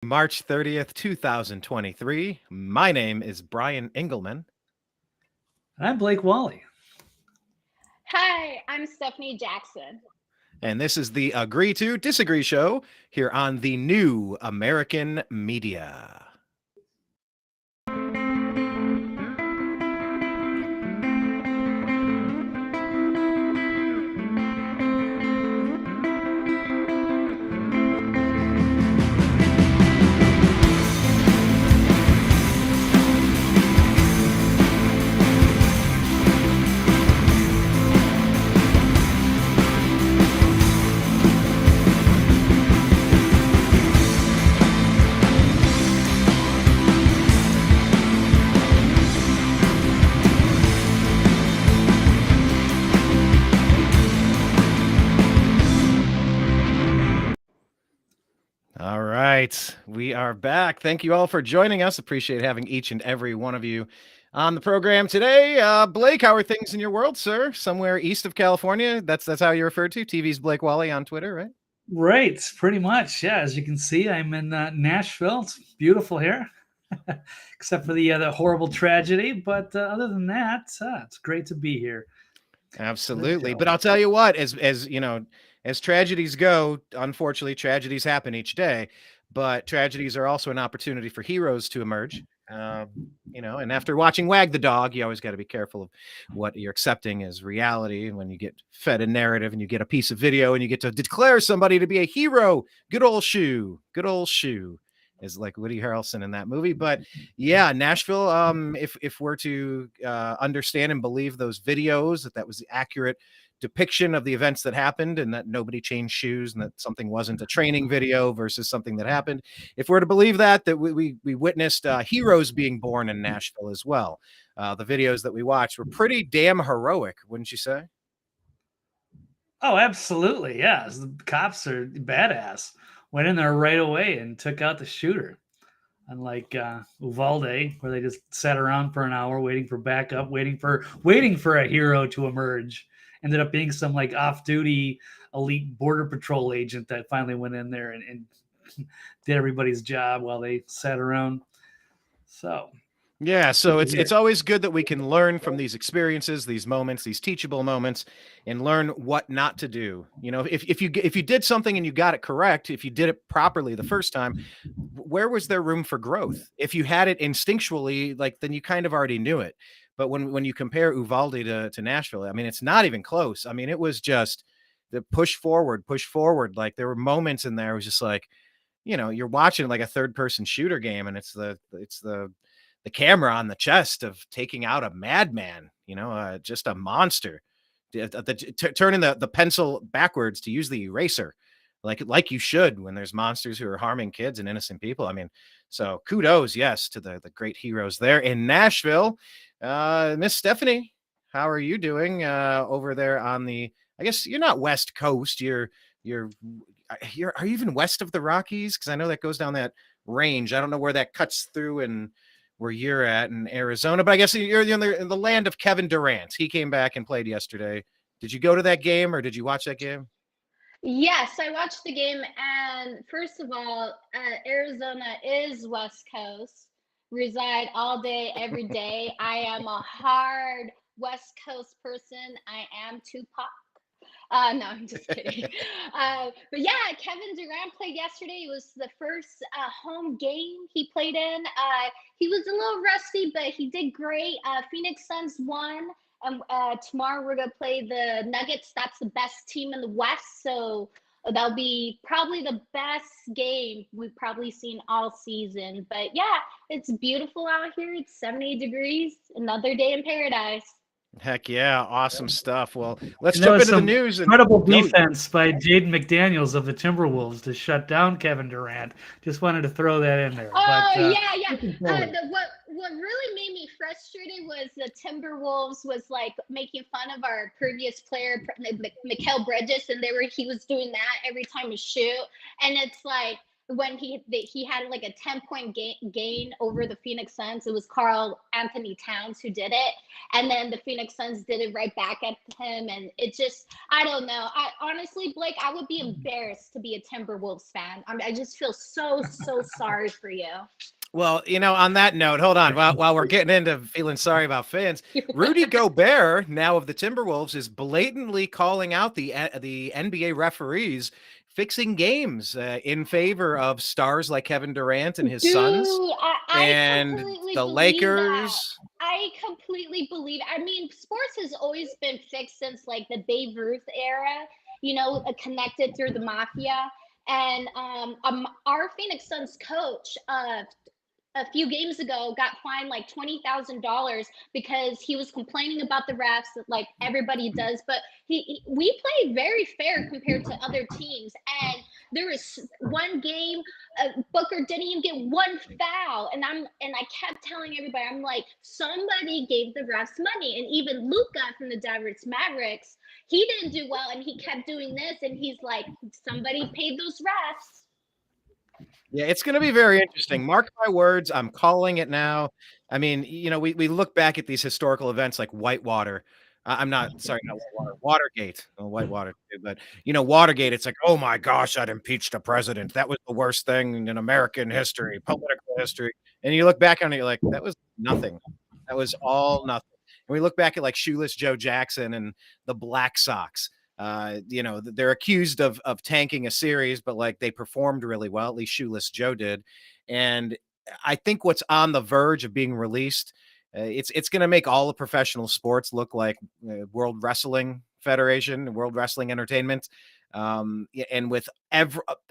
March 30th, 2023. My name is Brian Engelman. And I'm Blake Walley. Hi, I'm Stephanie Jackson. And this is the Agree to Disagree show here on the New American Media. All right, we are back. Thank you all for joining us. Appreciate having each and every one of you on the program today. Blake, how are things in your world, sir? Somewhere east of California? That's how you're referred to? TV's Blake Walley on Twitter, right? Right, pretty much. Yeah, as you can see, I'm in Nashville. It's beautiful here, except for the horrible tragedy. But other than that, it's great to be here. Absolutely. But I'll tell you what, as you know, as tragedies go, unfortunately, tragedies happen each day. But tragedies are also an opportunity for heroes to emerge. And after watching Wag the Dog, you always got to be careful of what you're accepting as reality. And when you get fed a narrative and you get a piece of video and you get to declare somebody to be a hero, good old shoe is like Woody Harrelson in that movie. But yeah, Nashville, if we're to understand and believe those videos, that was the accurate depiction of the events that happened and that nobody changed shoes and that something wasn't a training video versus something that happened. If we're to believe that we witnessed heroes being born in Nashville as well. The videos that we watched were pretty damn heroic, wouldn't you say? Oh, absolutely. Yeah. The cops are badass. Went in there right away and took out the shooter. Unlike Uvalde, where they just sat around for an hour waiting for backup, waiting for a hero to emerge. Ended up being some like off-duty elite border patrol agent that finally went in there and did everybody's job while they sat around. So yeah, so it's always good that we can learn from these experiences, these moments, these teachable moments, and learn what not to do. You know, if you did something and you got it correct, if you did it properly the first time, where was there room for growth? If you had it instinctually, like then you kind of already knew it. But when you compare Uvalde to Nashville, I mean, it's not even close. I mean, it was just the push forward. Like there were moments in there. It was just like, you know, you're watching like a third person shooter game, and it's the camera on the chest of taking out a madman, you know, just a monster, turning the pencil backwards to use the eraser, like you should when there's monsters who are harming kids and innocent people. I mean, so kudos, yes, to the great heroes there in Nashville. Miss Stephanie, how are you doing over there on the? I guess you're not West Coast. Are you even west of the Rockies? Because I know that goes down that range. I don't know where that cuts through and where you're at in Arizona, but I guess you're in the land of Kevin Durant. He came back and played yesterday. Did you go to that game or did you watch that game? Yes, I watched the game. And first of all, Arizona is West Coast. Reside all day, every day. I am a hard West Coast person. I am Tupac. No, I'm just kidding. But yeah, Kevin Durant played yesterday. It was the first home game he played in. He was a little rusty, but he did great. Phoenix Suns won. And tomorrow we're going to play the Nuggets. That's the best team in the West. So that'll be probably the best game we've probably seen all season. But yeah, it's beautiful out here. It's 70 degrees. Another day in paradise. Heck yeah, awesome stuff. Well, let's jump into the news. Incredible defense by Jaden McDaniels of the Timberwolves to shut down Kevin Durant. Just wanted to throw that in there. Oh, yeah. What really made me frustrated was the Timberwolves was like making fun of our previous player, Mikal Bridges, and he was doing that every time we shoot. And it's like, when he had like a 10-point gain over the Phoenix Suns. It was Carl Anthony Towns who did it, and then the Phoenix Suns did it right back at him. And it just, I don't know. I honestly, Blake, I would be embarrassed to be a Timberwolves fan. I just feel so sorry for you. Well, on that note, hold on. While we're getting into feeling sorry about fans, Rudy Gobert, now of the Timberwolves, is blatantly calling out the NBA referees fixing games in favor of stars like Kevin Durant and his sons, and the Lakers. I completely believe. I mean, sports has always been fixed since like the Babe Ruth era. Connected through the mafia. And our Phoenix Suns coach, a few games ago, got fined like $20,000 because he was complaining about the refs, like everybody does. But we played very fair compared to other teams. And there was one game, Booker didn't even get one foul, and I kept telling everybody, I'm like, somebody gave the refs money. And even Luka from the Dallas Mavericks, he didn't do well, and he kept doing this, and he's like, somebody paid those refs. Yeah, it's going to be very interesting. Mark my words. I'm calling it now. I mean, we look back at these historical events like Whitewater. I'm not sorry, not Whitewater, Watergate. Well, Whitewater, but Watergate. It's like, oh my gosh, I'd impeached a president. That was the worst thing in American history, political history. And you look back on it, you're like, that was nothing. That was all nothing. And we look back at like Shoeless Joe Jackson and the Black Sox. They're accused of tanking a series, but like they performed really well. At least Shoeless Joe did. And I think what's on the verge of being released, it's going to make all of professional sports look like World Wrestling Federation, World Wrestling Entertainment. And with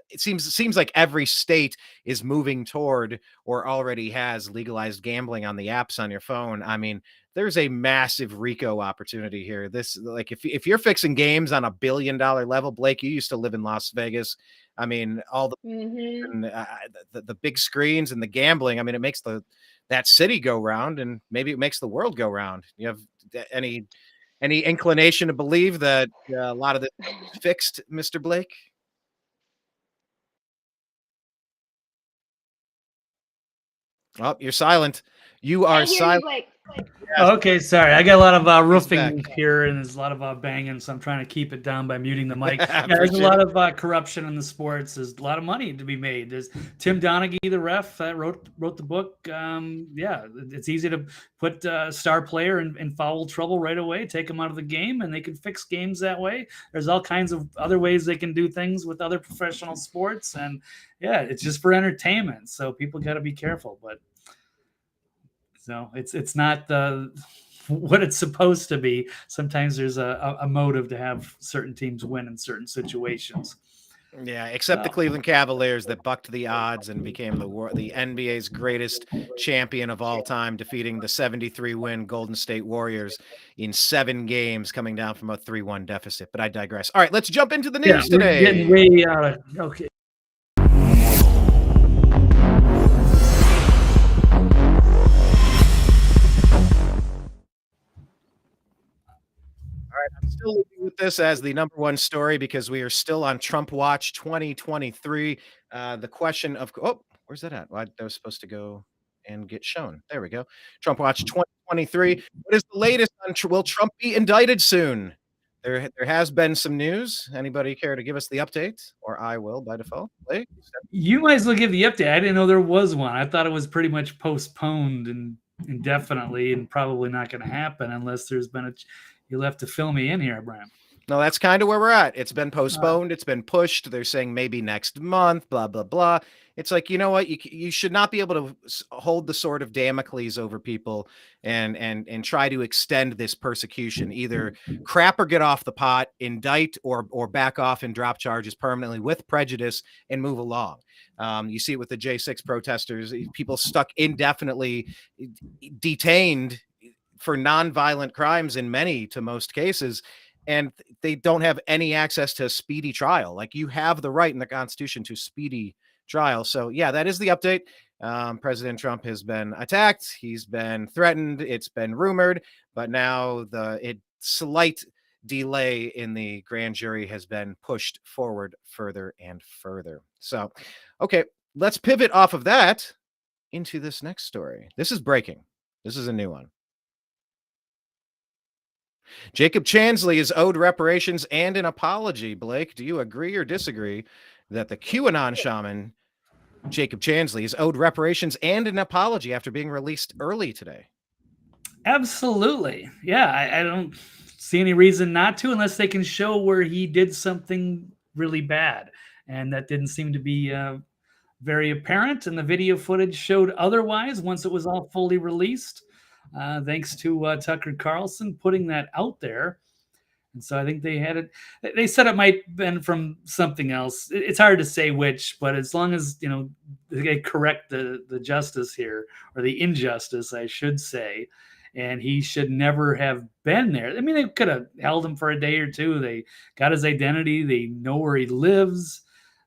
it seems like every state is moving toward or already has legalized gambling on the apps on your phone. I mean, there's a massive RICO opportunity here. This, like, if you're fixing games on $1 billion level, Blake, you used to live in Las Vegas. I mean, all the big screens and the gambling. I mean, it makes that city go round, and maybe it makes the world go round. You have any inclination to believe that a lot of this is fixed, Mr. Blake? Oh, you're silent. You are silent. Yes. Okay, sorry. I got a lot of roofing here, and there's a lot of banging, so I'm trying to keep it down by muting the mic. Yeah, there's a lot of corruption in the sports. There's a lot of money to be made. There's Tim Donaghy, the ref, that wrote the book. Yeah, it's easy to put a star player in foul trouble right away, take them out of the game, and they can fix games that way. There's all kinds of other ways they can do things with other professional sports, and yeah, it's just for entertainment. So people got to be careful, but. No, it's not what it's supposed to be. Sometimes there's a motive to have certain teams win in certain situations. Yeah, except the Cleveland Cavaliers that bucked the odds and became the NBA's greatest champion of all time, defeating the 73-win Golden State Warriors in 7 games, coming down from a 3-1 deficit. But I digress. All right, let's jump into the news today. We're getting way out of okay. I'm still looking at this as the number one story because we are still on Trump Watch 2023. The question of, where's that at? Well, that was supposed to go and get shown. There we go. Trump Watch 2023. What is the latest on will Trump be indicted soon? There has been some news. Anybody care to give us the update? Or I will by default. Blake? You might as well give the update. I didn't know there was one. I thought it was pretty much postponed and indefinitely and probably not going to happen unless there's been You'll have to fill me in here, Brian. No, that's kind of where we're at. It's been postponed. It's been pushed. They're saying maybe next month, blah, blah, blah. It's like, you know what? You should not be able to hold the sword of Damocles over people and try to extend this persecution. Either crap or get off the pot, indict or back off and drop charges permanently with prejudice and move along. You see it with the J6 protesters, people stuck indefinitely detained for nonviolent crimes in many to most cases, and they don't have any access to a speedy trial. Like, you have the right in the Constitution to speedy trial. So yeah, that is the update. President Trump has been attacked. He's been threatened. It's been rumored, but now the slight delay in the grand jury has been pushed forward further and further. So Okay, let's pivot off of that into this next story. This is breaking. This is a new one. Jacob Chansley is owed reparations and an apology. Blake, do you agree or disagree that the QAnon shaman, Jacob Chansley, is owed reparations and an apology after being released early today? Absolutely. Yeah, I don't see any reason not to unless they can show where he did something really bad. And that didn't seem to be very apparent. And the video footage showed otherwise once it was all fully released, thanks to Tucker Carlson putting that out there. And so I think they had it. They said it might have been from something else. It's hard to say which, but as long as they correct the justice here, or the injustice, I should say, and he should never have been there. I mean, they could have held him for a day or two. They got his identity. They know where he lives.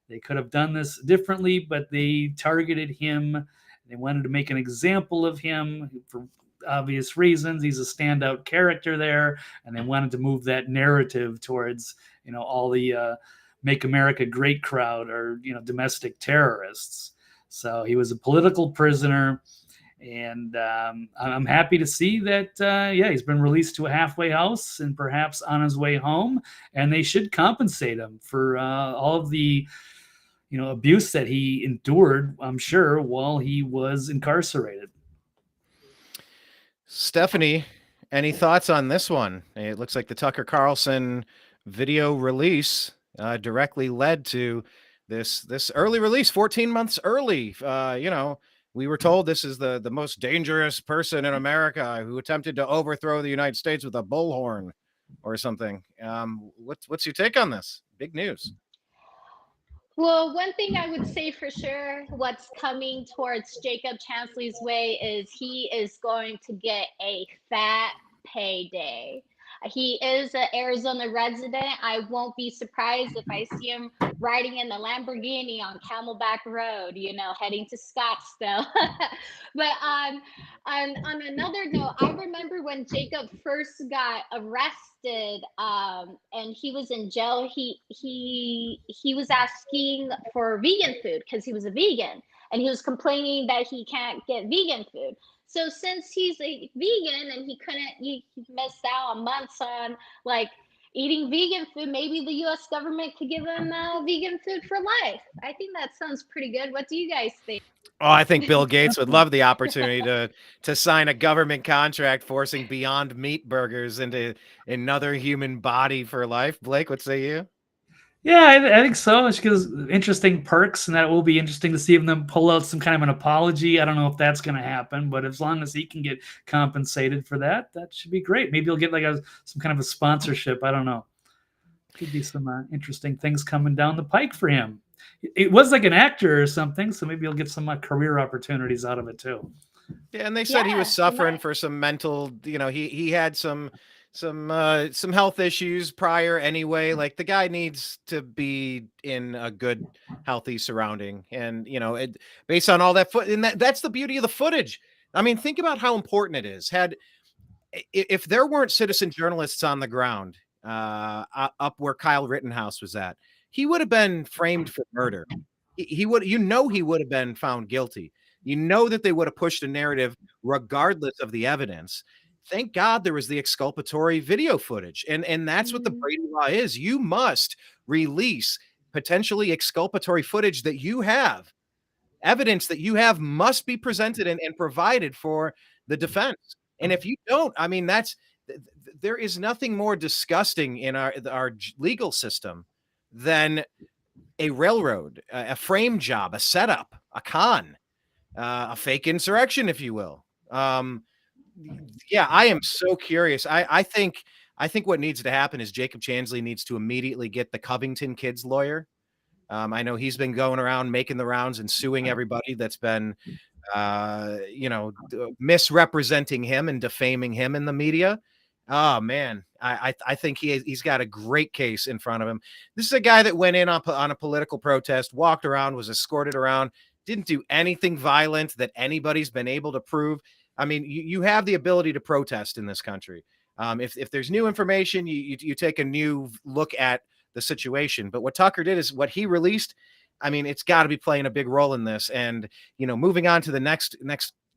They could have done this differently, but they targeted him. They wanted to make an example of him for obvious reasons. He's a standout character there, and they wanted to move that narrative towards all the Make America Great crowd, or domestic terrorists. So he was a political prisoner, and I'm happy to see that he's been released to a halfway house and perhaps on his way home, and they should compensate him for all of the abuse that he endured, I'm sure, while he was incarcerated. Stephanie, any thoughts on this one? It looks like the Tucker Carlson video release directly led to this early release, 14 months early. We were told this is the most dangerous person in America who attempted to overthrow the United States with a bullhorn or something. What's your take on this? Big news. Well, one thing I would say for sure, what's coming towards Jacob Chansley's way is he is going to get a fat payday. He is an Arizona resident. I won't be surprised if I see him riding in the Lamborghini on Camelback Road, heading to Scottsdale. But on another note, I remember when Jacob first got arrested, and he was in jail. He was asking for vegan food because he was a vegan, and he was complaining that he can't get vegan food. So since he's a vegan and he missed out on months on eating vegan food, maybe the U.S. government could give him vegan food for life. I think that sounds pretty good. What do you guys think? Oh, I think Bill Gates would love the opportunity to sign a government contract forcing Beyond Meat burgers into another human body for life. Blake, what say you? Yeah, I think so. It gives interesting perks, and that will be interesting to see them pull out some kind of an apology. I don't know if that's going to happen, but as long as he can get compensated for that, that should be great. Maybe he'll get some kind of a sponsorship. I don't know. Could be some interesting things coming down the pike for him. It was like an actor or something, so maybe he'll get some career opportunities out of it too. Yeah, and they said he was suffering for some mental. He had some health issues prior anyway. Like, the guy needs to be in a good, healthy surrounding, and based on all that and that's the beauty of the footage. I mean, think about how important it is. If there weren't citizen journalists on the ground up where Kyle Rittenhouse was at, he would have been framed for murder. He would have been found guilty. That they would have pushed a narrative regardless of the evidence. Thank God there was the exculpatory video footage. And that's what the Brady Law is. You must release potentially exculpatory footage that you have. Evidence that you have must be presented and provided for the defense. And if you don't, I mean, there is nothing more disgusting in our legal system than a railroad, a frame job, a setup, a con, a fake insurrection, if you will. Yeah, I am so curious. I think what needs to happen is Jacob Chansley needs to immediately get the Covington kids lawyer. I know he's been going around making the rounds and suing everybody that's been, misrepresenting him and defaming him in the media. Oh man, I think he's got a great case in front of him. This is a guy that went in on a political protest, walked around, was escorted around, didn't do anything violent that anybody's been able to prove. I mean, you have the ability to protest in this country. If there's new information, you take a new look at the situation. But what Tucker did is what he released. I mean, it's got to be playing a big role in this. And, you know, moving on to the next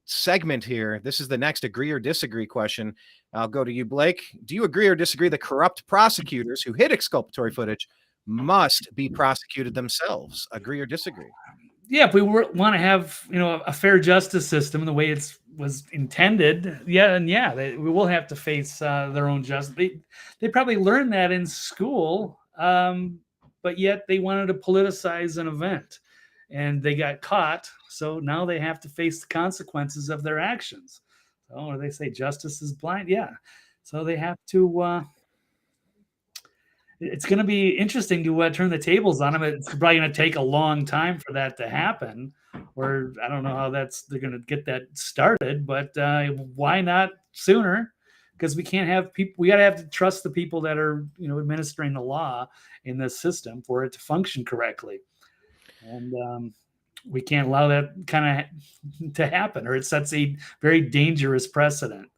segment here, this is the next agree or disagree question. I'll go to you, Blake. Do you agree or disagree that corrupt prosecutors who hid exculpatory footage must be prosecuted themselves? Agree or disagree? Yeah, if we want to have, you know, a fair justice system the way it's was intended, we will have to face their own justice. They probably learned that in school, but yet they wanted to politicize an event, and they got caught. So now they have to face the consequences of their actions. So what do they say? Justice is blind. Yeah. So they have to. It's going to be interesting to turn the tables on them. It's probably going to take a long time for that to happen, or I don't know how they're going to get that started. But why not sooner? Because we can't have people. We got to have to trust the people that are, you know, administering the law in this system for it to function correctly, and we can't allow that kind of to happen, or it sets a very dangerous precedent.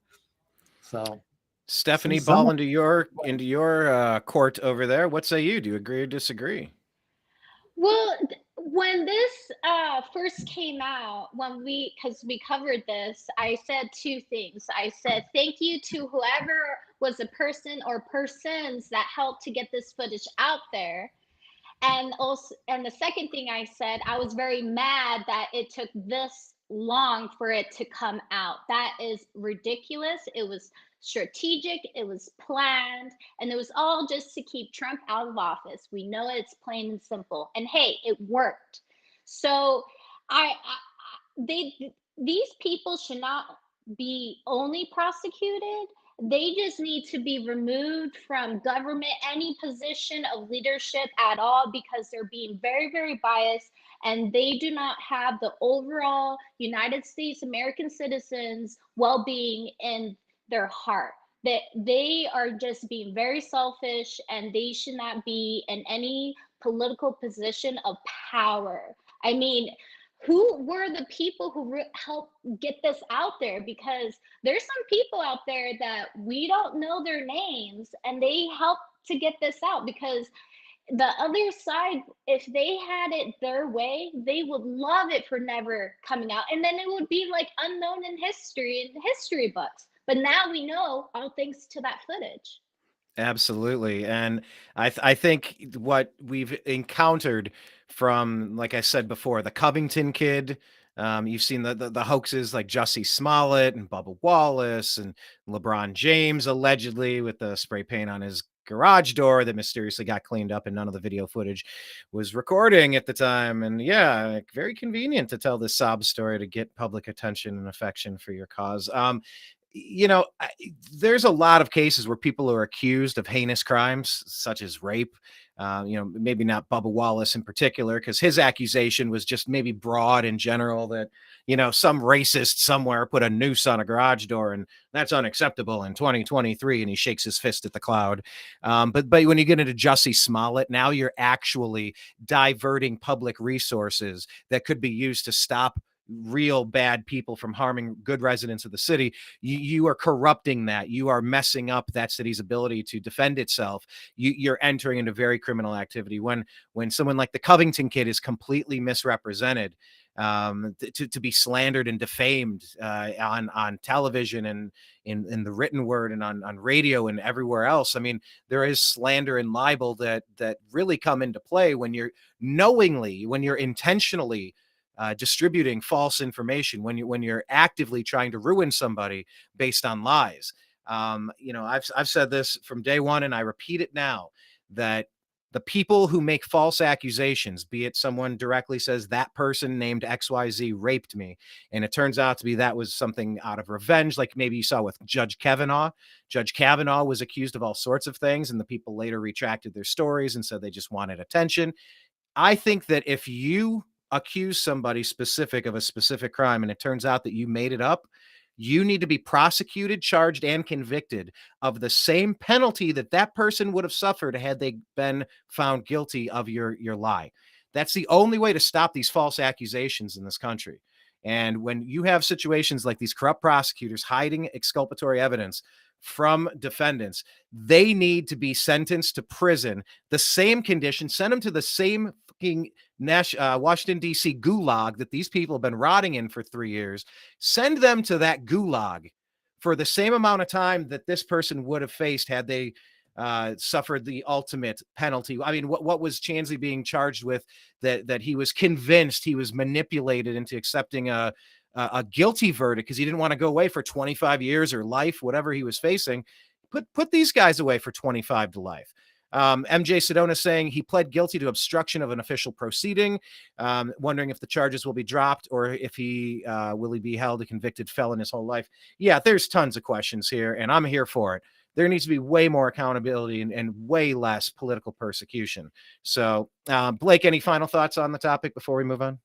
So. Stephanie, ball into your court over there. What say you? Do you agree or disagree? Well, when this first came out, because we covered this, I said two things. I said thank you to whoever was a person or persons that helped to get this footage out there. And the second thing I said, I was very mad that it took this long for it to come out. That is ridiculous. It was strategic, it was planned, and it was all just to keep Trump out of office. We know it's plain and simple. And hey, it worked. So these people should not be only prosecuted. They just need to be removed from government, any position of leadership at all, because they're being very, very biased, and they do not have the overall United States American citizens' well-being in their heart. That they are just being very selfish, and they should not be in any political position of power. I mean, who were the people who helped get this out there? Because there's some people out there that we don't know their names, and they helped to get this out. Because the other side, if they had it their way, they would love it for never coming out, and then it would be like unknown in history, in history books. But now we know, all thanks to that footage. Absolutely. And I think what we've encountered from, like I said before, the Covington kid, you've seen the hoaxes like Jussie Smollett and Bubba Wallace and LeBron James, allegedly with the spray paint on his garage door that mysteriously got cleaned up and none of the video footage was recording at the time. And yeah, very convenient to tell this sob story to get public attention and affection for your cause. You know, there's a lot of cases where people are accused of heinous crimes, such as rape. You know, maybe not Bubba Wallace in particular, because his accusation was just maybe broad in general that, you know, some racist somewhere put a noose on a garage door and that's unacceptable in 2023. And he shakes his fist at the cloud. But when you get into Jussie Smollett, now you're actually diverting public resources that could be used to stop real bad people from harming good residents of the city. You are corrupting that. You are messing up that city's ability to defend itself. You're entering into very criminal activity when someone like the Covington kid is completely misrepresented, to be slandered and defamed on television and in the written word and on radio and everywhere else. I mean, there is slander and libel that really come into play when you're intentionally distributing false information, when you're actively trying to ruin somebody based on lies. You know, I've said this from day one, and I repeat it now, that the people who make false accusations, be it someone directly says that person named XYZ raped me, and it turns out to be that was something out of revenge, like maybe you saw with Judge Kavanaugh. Judge Kavanaugh was accused of all sorts of things, and the people later retracted their stories and said they just wanted attention. I think that if you accuse somebody specific of a specific crime and it turns out that you made it up, you need to be prosecuted, charged, and convicted of the same penalty that that person would have suffered had they been found guilty of your lie. That's the only way to stop these false accusations in this country. And when you have situations like these corrupt prosecutors hiding exculpatory evidence from defendants, they need to be sentenced to prison, the same condition, send them to the same fucking Washington, D.C. gulag that these people have been rotting in for 3 years. Send them to that gulag for the same amount of time that this person would have faced had they suffered the ultimate penalty. I mean, what was Chansley being charged with? That he was convinced, he was manipulated into accepting a guilty verdict because he didn't want to go away for 25 years or life, whatever he was facing. Put these guys away for 25 to life. MJ Sedona saying he pled guilty to obstruction of an official proceeding, wondering if the charges will be dropped or if he will he be held a convicted felon his whole life. Yeah, there's tons of questions here, and I'm here for it. There needs to be way more accountability and way less political persecution. So, Blake, any final thoughts on the topic before we move on?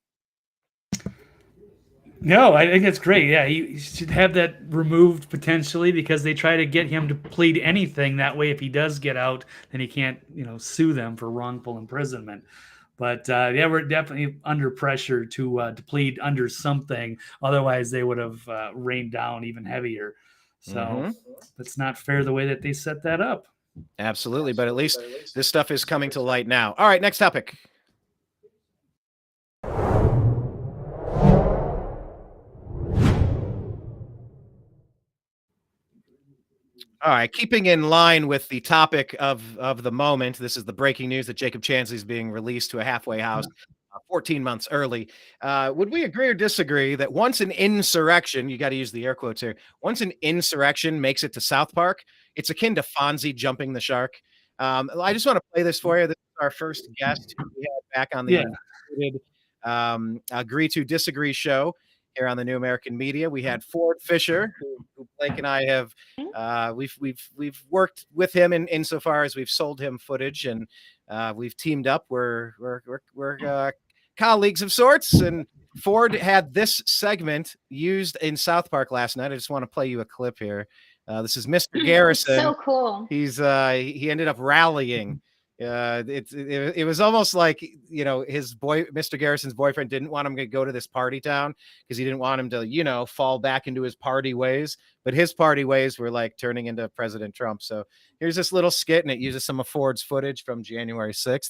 No, I think that's great. Yeah, he should have that removed potentially because they try to get him to plead anything. That way, if he does get out, then he can't, sue them for wrongful imprisonment. But yeah, we're definitely under pressure to plead under something. Otherwise, they would have rained down even heavier. So it's not fair the way that they set that up. Absolutely. But at least this stuff is coming to light now. All right, next topic. All right, keeping in line with the topic of the moment, this is the breaking news that Jacob Chansley is being released to a halfway house 14 months early. Would we agree or disagree that once an insurrection, you got to use the air quotes here, once an insurrection makes it to South Park, it's akin to Fonzie jumping the shark? I just want to play this for you. This is our first guest who we had back on the Agree to Disagree show here on the New American Media. We had Ford Fisher, who Blake and I have we've worked with him insofar as we've sold him footage and we've teamed up. We're colleagues of sorts. And Ford had this segment used in South Park last night. I just want to play you a clip here. This is Mr. Garrison. So cool. He ended up rallying. It was almost like, Mr. Garrison's boyfriend didn't want him to go to this party town because he didn't want him to, fall back into his party ways. But his party ways were like turning into President Trump. So here's this little skit, and it uses some of Ford's footage from January 6th.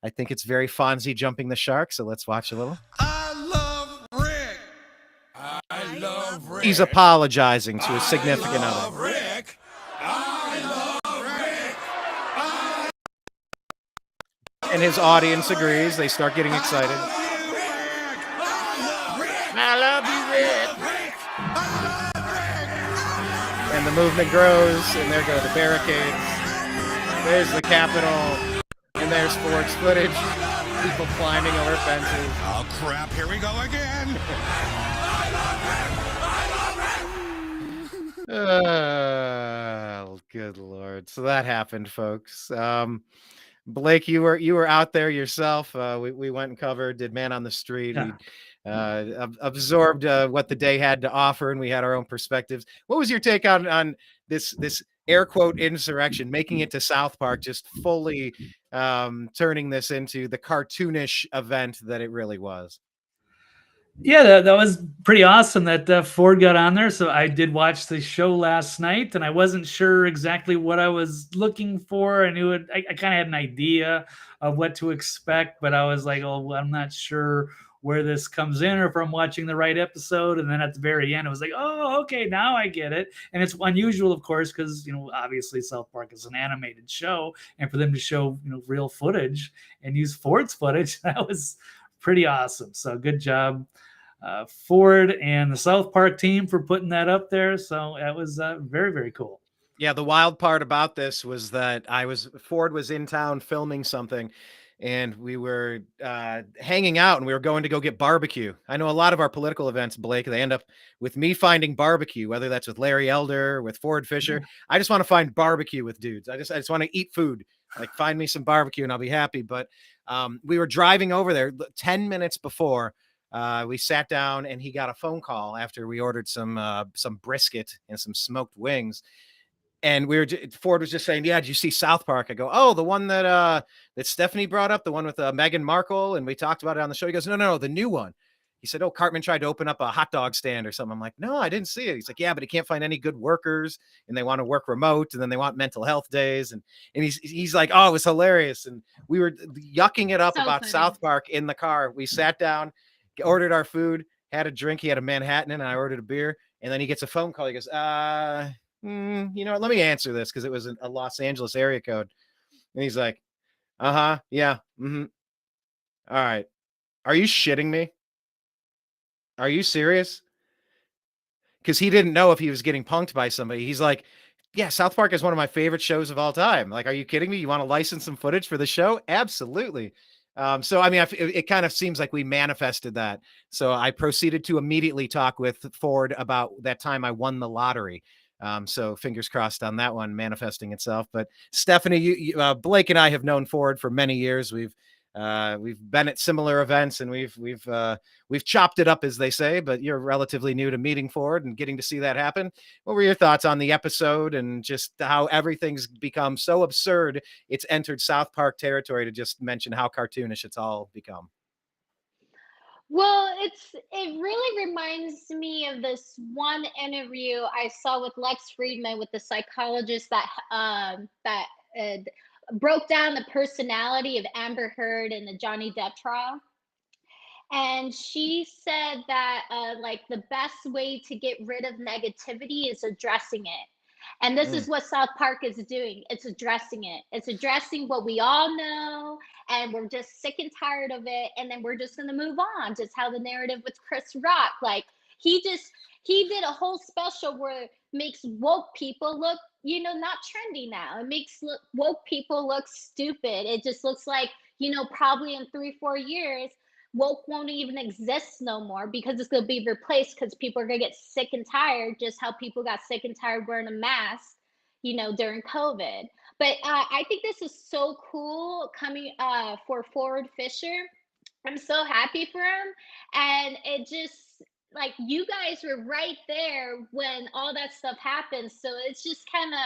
I think it's very Fonzie jumping the shark. So let's watch a little. I love Rick. I love Rick. He's apologizing to his significant other. Rick. I love Rick. And his audience agrees. They start getting excited. I love you, Rick. And the movement grows, and there go the barricades. There's the Capitol, and there's Ford's footage. People climbing over fences. Oh, crap. Here we go again. Oh, good Lord. So that happened, folks. Blake, you were out there yourself. We went and covered, did Man on the Street. Yeah. We absorbed what the day had to offer, and we had our own perspectives. What was your take on this air quote insurrection, making it to South Park, just fully turning this into the cartoonish event that it really was? Yeah, that was pretty awesome that Ford got on there. So I did watch the show last night, and I wasn't sure exactly what I was looking for. I knew I kind of had an idea of what to expect, but I was like, oh, I'm not sure where this comes in or if I'm watching the right episode. And then at the very end, it was like, oh, okay, now I get it. And it's unusual, of course, because, obviously South Park is an animated show, and for them to show, real footage and use Ford's footage, that was pretty awesome. So good job, Ford and the South Park team, for putting that up there. So that was very, very cool. Yeah, the wild part about this was that Ford was in town filming something, and we were hanging out, and we were going to go get barbecue. I know a lot of our political events, Blake, they end up with me finding barbecue, whether that's with Larry Elder, with Ford Fisher. Yeah. I just want to find barbecue with dudes. I just want to eat food. Like, find me some barbecue and I'll be happy. But we were driving over there 10 minutes before. We sat down, and he got a phone call after we ordered some brisket and some smoked wings. And Ford was just saying, yeah, did you see South Park? I go, oh, the one that Stephanie brought up, the one with Meghan Markle, and we talked about it on the show. He goes, no, the new one. he said, oh, Cartman tried to open up a hot dog stand or something. I'm like, no, I didn't see it. He's like, yeah, but he can't find any good workers and they want to work remote and then they want mental health days. And he's like, oh, it was hilarious. And we were yucking it up So about funny. South Park in the car. We sat down, ordered our food, had a drink. He had a Manhattan and I ordered a beer. And then he gets a phone call. He goes, you know what? Let me answer this because it was a Los Angeles area code. And he's like, yeah. Mm-hmm. All right. Are you shitting me? Are you serious? Because he didn't know if he was getting punked by somebody. He's like, yeah, South Park is one of my favorite shows of all time. Like, are you kidding me? You want to license some footage for the show? Absolutely. So, I mean, it kind of seems like we manifested that. So I proceeded to immediately talk with Ford about that time I won the lottery. So fingers crossed on that one manifesting itself. But Stephanie, Blake and I have known Ford for many years. We've been at similar events and we've chopped it up, as they say, but you're relatively new to meeting Ford and getting to see that happen. What were your thoughts on the episode and just how everything's become so absurd? It's entered South Park territory, to just mention how cartoonish it's all become. Well, it really reminds me of this one interview I saw with Lex Friedman, with the psychologist that broke down the personality of Amber Heard in the Johnny Depp trial. And she said that like the best way to get rid of negativity is addressing it. And this is what South Park is doing. It's addressing it. It's addressing what we all know, and we're just sick and tired of it. And then we're just going to move on. Just how the narrative with Chris Rock, like he did a whole special where it makes woke people look, not trendy now. It makes woke people look stupid. It just looks like, probably in 3-4 years, woke won't even exist no more because it's going to be replaced because people are going to get sick and tired, just how people got sick and tired wearing a mask, during COVID. But I think this is so cool coming for Ford Fisher. I'm so happy for him. And it just, like, you guys were right there when all that stuff happened. So it's just kind of,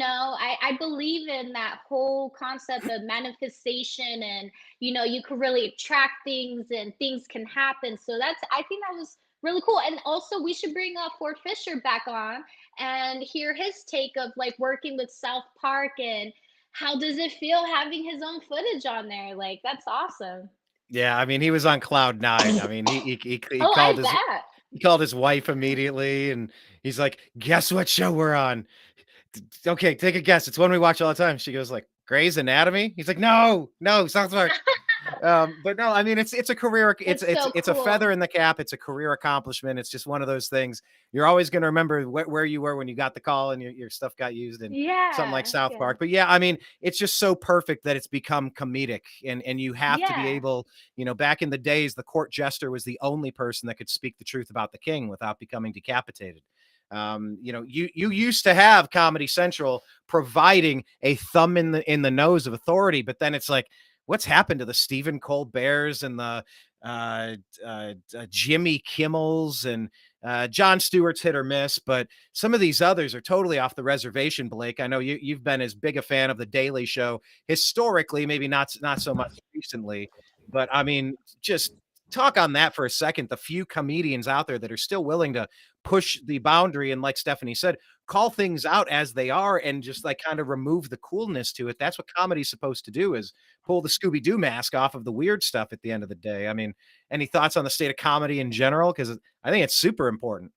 I believe in that whole concept of manifestation, and, you can really attract things and things can happen. So I think that was really cool. And also we should bring Ford Fisher back on and hear his take of like working with South Park and how does it feel having his own footage on there? Like, that's awesome. Yeah, I mean, he was on cloud nine. I mean, he Oh, called I his bet. he called his wife immediately, and he's like, "Guess what show we're on? Okay, take a guess. It's one we watch all the time." She goes like, "Grey's Anatomy." He's like, "No, South Park." But no, I mean, it's a career. It's so it's a cool. feather in the cap. It's a career accomplishment. It's just one of those things. You're always going to remember where you were when you got the call and your stuff got used in something like Yeah. South Yeah. Park. But yeah, I mean, it's just so perfect that it's become comedic, and you have to be Yeah. able, back in the days, the court jester was the only person that could speak the truth about the king without becoming decapitated. You used to have Comedy Central providing a thumb in the nose of authority, but then it's like, what's happened to the Stephen Colbert's and the Jimmy Kimmel's and Jon Stewart's hit or miss, but some of these others are totally off the reservation. Blake, I know you've been as big a fan of the Daily Show historically, maybe not so much recently, but I mean, just talk on that for a second. The few comedians out there that are still willing to push the boundary and, like Stephanie said, call things out as they are and just like kind of remove the coolness to it. That's what comedy's supposed to do, is pull the Scooby-Doo mask off of the weird stuff at the end of the day. I mean, any thoughts on the state of comedy in general? Because I think it's super important.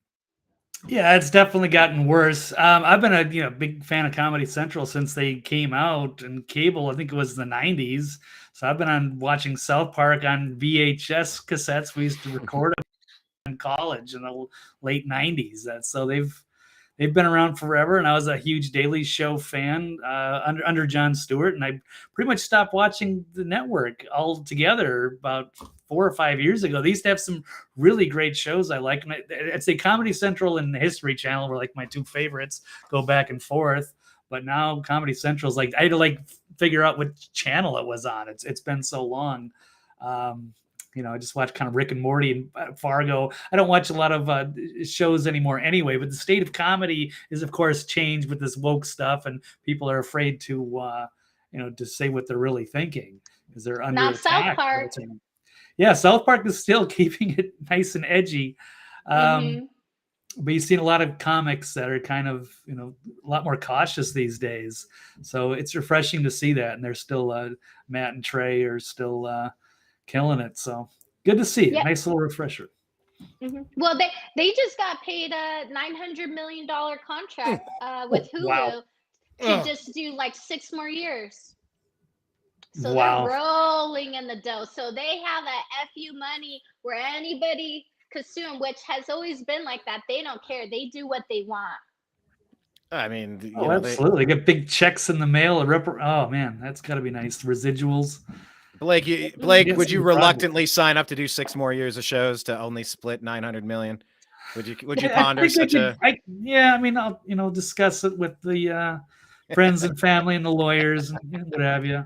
Yeah, it's definitely gotten worse. I've been a big fan of Comedy Central since they came out in cable. I think it was the 90s. So I've been watching South Park on VHS cassettes. We used to record them in college in the late 90s. So they've been around forever, and I was a huge Daily Show fan under Jon Stewart, and I pretty much stopped watching the network altogether about 4 or 5 years ago. They used to have some really great shows I like. And I'd say Comedy Central and the History Channel were like my two favorites, go back and forth. But now Comedy Central is like, I had to figure out what channel it was on. It's been so long. I just watch kind of Rick and Morty and Fargo. I don't watch a lot of shows anymore anyway, but the state of comedy is, of course, changed with this woke stuff, and people are afraid to say what they're really thinking because they're under Not South attack. Park. Yeah, South Park is still keeping it nice and edgy. Mm-hmm. But you've seen a lot of comics that are kind of, a lot more cautious these days. So it's refreshing to see that. And they're still, Matt and Trey are still killing it. So good to see. Yeah. Nice little refresher. Mm-hmm. Well, they just got paid a $900 million contract with Hulu Wow. to just do like 6 more years. So Wow. they're rolling in the dough. So they have a FU money where anybody consume, which has always been like that. They don't care. They do what they want. I mean, absolutely. They get big checks in the mail. Oh man, that's got to be nice. Residuals. Blake, Yes, would you no problem. reluctantly sign up to do 6 more years of shows to only split 900 million? Would you ponder such a? Yeah, I mean, I'll discuss it with the friends and family and the lawyers and what have you.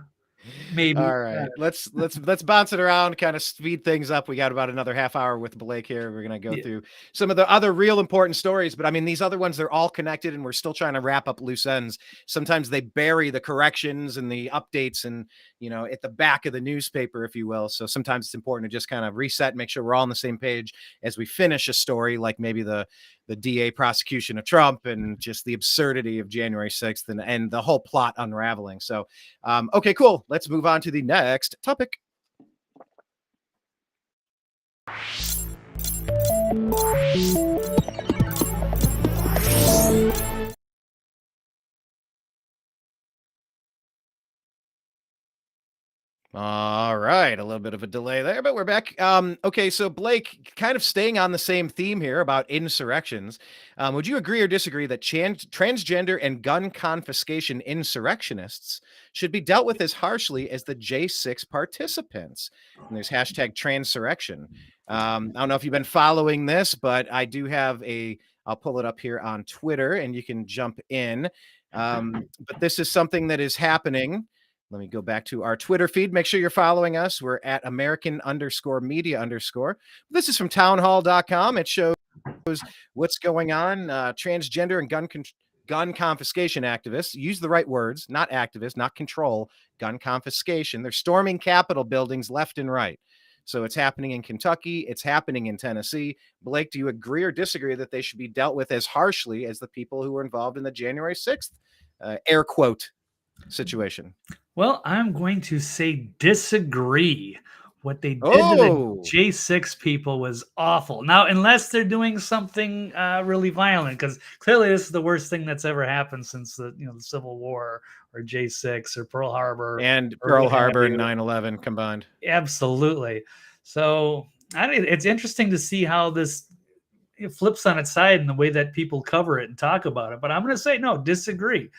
Maybe. All right, let's bounce it around, kind of speed things up. We got about another half hour with Blake here. We're gonna go through some of the other real important stories, but I mean, these other ones, they're all connected, and we're still trying to wrap up loose ends. Sometimes they bury the corrections and the updates, and at the back of the newspaper, if you will. So sometimes it's important to just kind of reset and make sure we're all on the same page as we finish a story, like maybe the DA prosecution of Trump and just the absurdity of January 6th and the whole plot unraveling. So, okay, cool. Let's move on to the next topic. All right, a little bit of a delay there, but we're back. Okay, so Blake, kind of staying on the same theme here about insurrections, would you agree or disagree that transgender and gun confiscation insurrectionists should be dealt with as harshly as the J6 participants? And there's hashtag transurrection. I don't know if you've been following this, but I do have I'll pull it up here on Twitter and you can jump in. But this is something that is happening. Let me go back to our Twitter feed. Make sure you're following us. We're at American_media_. This is from townhall.com. It shows what's going on. Transgender and gun confiscation activists, use the right words, not activists, not control, gun confiscation. They're storming Capitol buildings left and right. So it's happening in Kentucky. It's happening in Tennessee. Blake, do you agree or disagree that they should be dealt with as harshly as the people who were involved in the January 6th air quote situation? Well, I'm going to say disagree. What they did to the J6 people was awful. Now, unless they're doing something really violent, because clearly this is the worst thing that's ever happened since the Civil War or J6 or Pearl Harbor. And Pearl Harbor and 9/11 combined. Absolutely. So it's interesting to see how this flips on its side in the way that people cover it and talk about it. But I'm going to say no, disagree.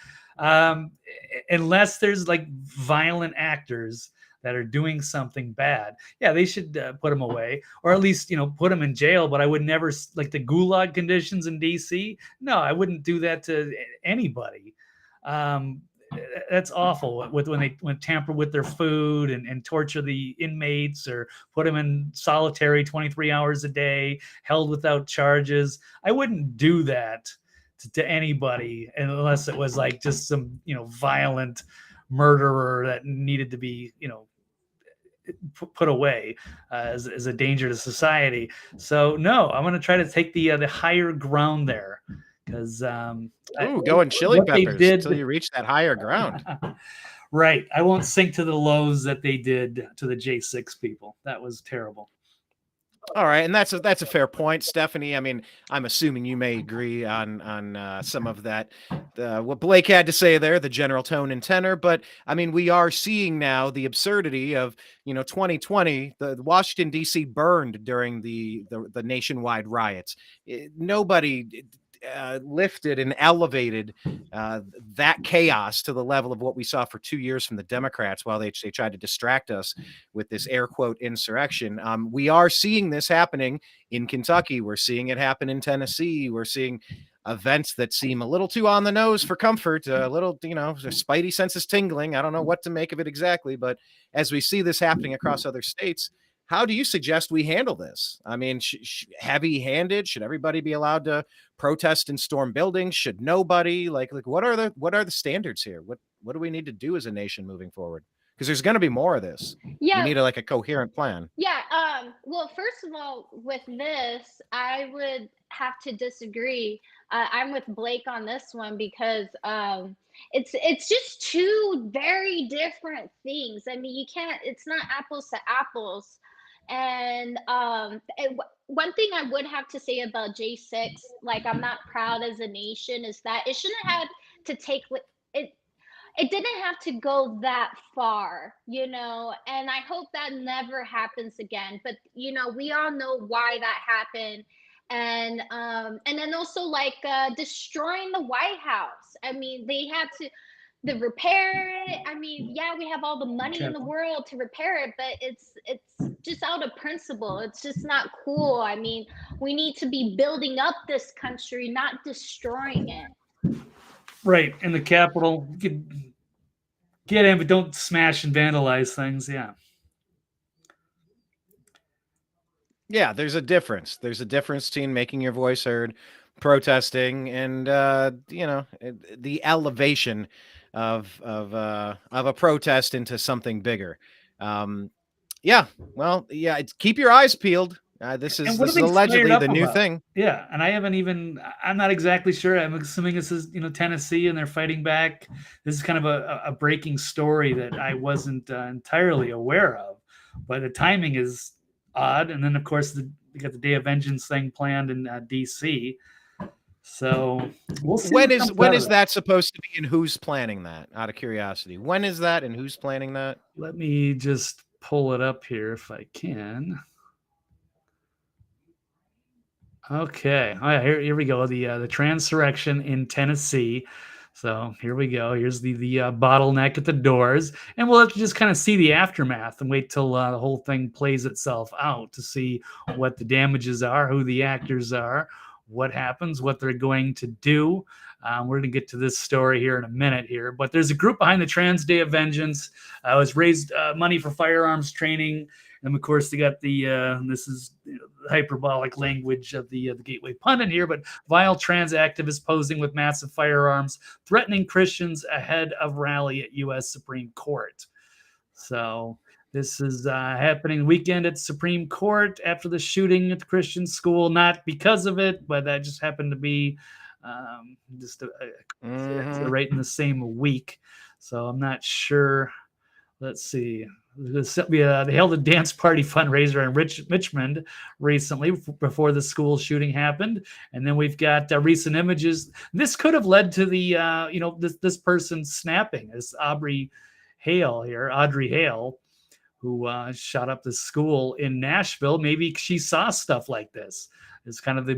Unless there's like violent actors that are doing something bad, yeah, they should put them away, or at least put them in jail. But I would never, like the gulag conditions in DC. No, I wouldn't do that to anybody. That's awful. When they tamper with their food and torture the inmates or put them in solitary 23 hours a day, held without charges. I wouldn't do that to anybody unless it was like just some violent murderer that needed to be put away as a danger to society. So no, I'm going to try to take the higher ground there, because going chili peppers until you reach that higher ground. Right, I won't sink to the lows that they did to the J6 people. That was terrible. All right, and that's a fair point, Stephanie. I mean, I'm assuming you may agree on some of that, what Blake had to say there, the general tone and tenor. But I mean, we are seeing now the absurdity of 2020. The Washington D.C. burned during the nationwide riots. Nobody lifted and elevated that chaos to the level of what we saw for 2 years from the Democrats while they tried to distract us with this air quote insurrection. We are seeing this happening in Kentucky. We're seeing it happen in Tennessee. We're seeing events that seem a little too on the nose for comfort, a little, their spidey senses tingling. I don't know what to make of it exactly, but as we see this happening across other states, how do you suggest we handle this? I mean, heavy-handed? Should everybody be allowed to protest and storm buildings? Should nobody? Like what are the standards here? What do we need to do as a nation moving forward? Because there's going to be more of this. Yeah. You need a coherent plan. Yeah. Well, first of all, with this, I would have to disagree. I'm with Blake on this one because it's just two very different things. I mean, you can't. It's not apples to apples. And one thing I would have to say about J6, like I'm not proud as a nation, is that it shouldn't have to take it it didn't have to go that far, and I hope that never happens again. But we all know why that happened. And then also like destroying the White House. I mean, they had to repair it. I mean, yeah, we have all the money in the world to repair it, but it's just out of principle. It's just not cool. I mean, we need to be building up this country, not destroying it. Right, in the Capitol, you could get in, but don't smash and vandalize things. Yeah. Yeah, there's a difference. There's a difference between making your voice heard, protesting, and the elevation of a protest into something bigger. Yeah, well, yeah, keep your eyes peeled. This is allegedly the new thing. Yeah, and I'm not exactly sure. I'm assuming this is, Tennessee, and they're fighting back. This is kind of a breaking story that I wasn't entirely aware of, but the timing is odd. And then, of course, we got the Day of Vengeance thing planned in D.C. So we'll see. When is that supposed to be, and who's planning that? Out of curiosity, when is that, and who's planning that? Let me just pull it up here if I can. Okay. All right, here we go. The transurrection in Tennessee. So here we go. Here's the bottleneck at the doors, and we'll have to just kind of see the aftermath and wait till the whole thing plays itself out to see what the damages are, who the actors are, what happens, what they're going to do. We're going to get to this story here in a minute here, but there's a group behind the Trans Day of Vengeance. It was raised money for firearms training. And of course, they got this is hyperbolic language of the Gateway Pundit here, but vile trans activists posing with massive firearms, threatening Christians ahead of rally at U.S. Supreme Court. So this is happening weekend at Supreme Court after the shooting at the Christian school. Not because of it, but that just happened to be right in the same week. So I'm not sure. Let's see. They held a dance party fundraiser in Richmond recently before the school shooting happened, and then we've got recent images. This could have led to the this person snapping. This Audrey Hale, who shot up the school in Nashville. Maybe she saw stuff like this. It's kind of the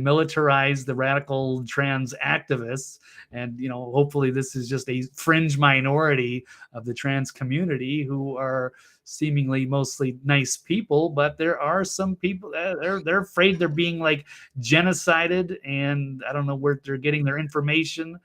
radical trans activists. And, hopefully this is just a fringe minority of the trans community who are seemingly mostly nice people, but there are some people that they're afraid they're being like genocided, and I don't know where they're getting their information,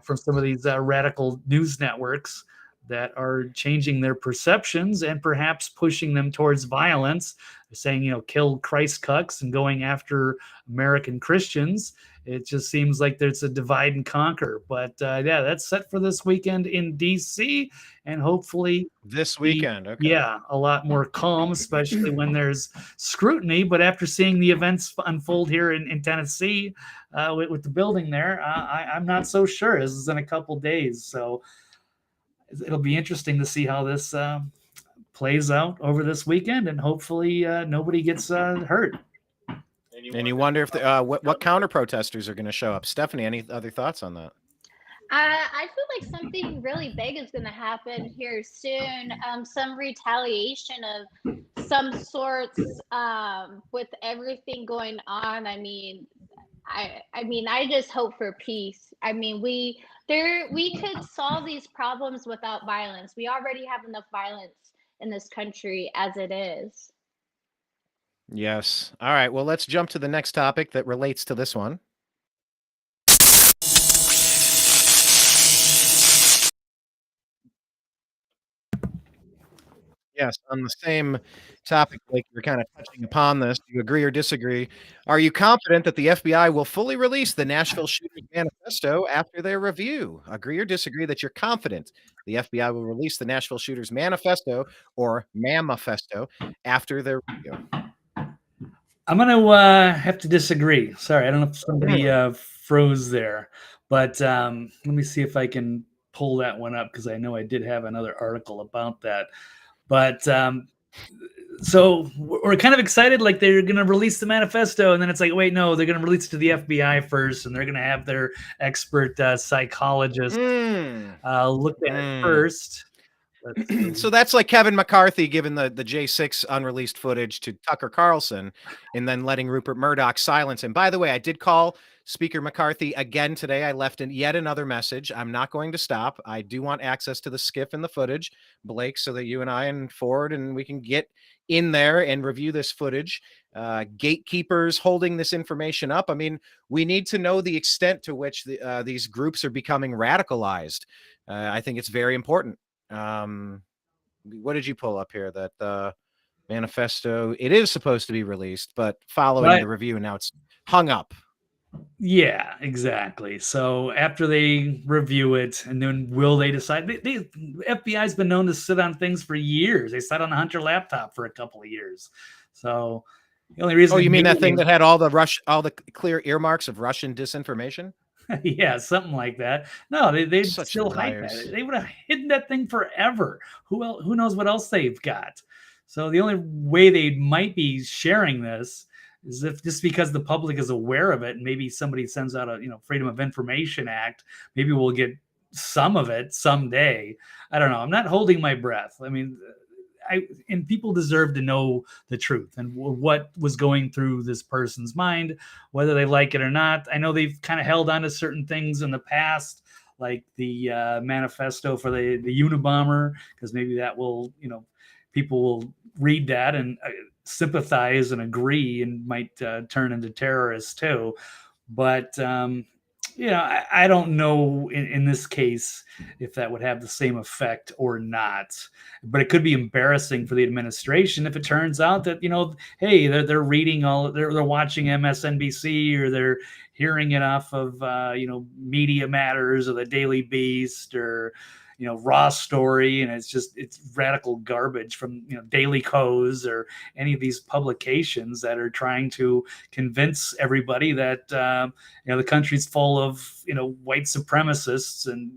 from some of these radical news networks that are changing their perceptions and perhaps pushing them towards violence. They're saying, kill Christ cucks and going after American Christians. It just seems like there's a divide and conquer. But that's set for this weekend in D.C. and hopefully this weekend. Okay. Yeah, a lot more calm, especially when there's scrutiny. But after seeing the events unfold here in Tennessee with the building there, I'm not so sure. This is in a couple days. So it'll be interesting to see how this plays out over this weekend, and hopefully nobody gets hurt. And you wonder if what counter protesters are going to show up. Stephanie, any other thoughts on that? I feel like something really big is going to happen here soon. Some retaliation of some sorts with everything going on. I mean, I just hope for peace. I mean, we could solve these problems without violence. We already have enough violence in this country as it is. Yes. All right. Well, let's jump to the next topic that relates to this one. Yes, on the same topic, like you're kind of touching upon this. Do you agree or disagree? Are you confident that the FBI will fully release the Nashville Shooters Manifesto after their review? Agree or disagree that you're confident the FBI will release the Nashville Shooters Manifesto or Manifesto after their review? I'm gonna have to disagree. Sorry, I don't know if somebody froze there, but let me see if I can pull that one up because I know I did have another article about that. But so we're kind of excited, like they're going to release the manifesto, and then it's like, wait, no, they're going to release it to the FBI first, and they're going to have their expert psychologist look at it first. So that's like Kevin McCarthy giving the J6 unreleased footage to Tucker Carlson and then letting Rupert Murdoch silence him. By the way, I did call Speaker McCarthy again today. I left yet another message. I'm not going to stop. I do want access to the skiff and the footage, Blake, so that you and I and Ford and we can get in there and review this footage. Gatekeepers holding this information up. I mean, we need to know the extent to which these groups are becoming radicalized. I think it's very important. What did you pull up here? That the manifesto, it is supposed to be released, but following the review, now it's hung up. Yeah, exactly. So after they review it, and then will they decide? The FBI's been known to sit on things for years. They sat on the Hunter laptop for a couple of years. So the only reason. Oh, you mean that thing that had all the clear earmarks of Russian disinformation? Yeah, something like that. No, they'd Such still hide liars. that. They would have hidden that thing forever. Who knows what else they've got? So the only way they might be sharing this is if just because the public is aware of it, and maybe somebody sends out a Freedom of Information Act, maybe we'll get some of it someday. I don't know. I'm not holding my breath. I mean, and people deserve to know the truth and what was going through this person's mind, whether they like it or not. I know they've kind of held on to certain things in the past, like the manifesto for the Unabomber, because maybe that will, people will read that and sympathize and agree and might turn into terrorists too. But I don't know in this case if that would have the same effect or not. But it could be embarrassing for the administration if it turns out that hey, they're reading they're watching MSNBC or they're hearing it off of Media Matters or the Daily Beast or Raw Story, and it's radical garbage from Daily Kos or any of these publications that are trying to convince everybody that the country's full of white supremacists and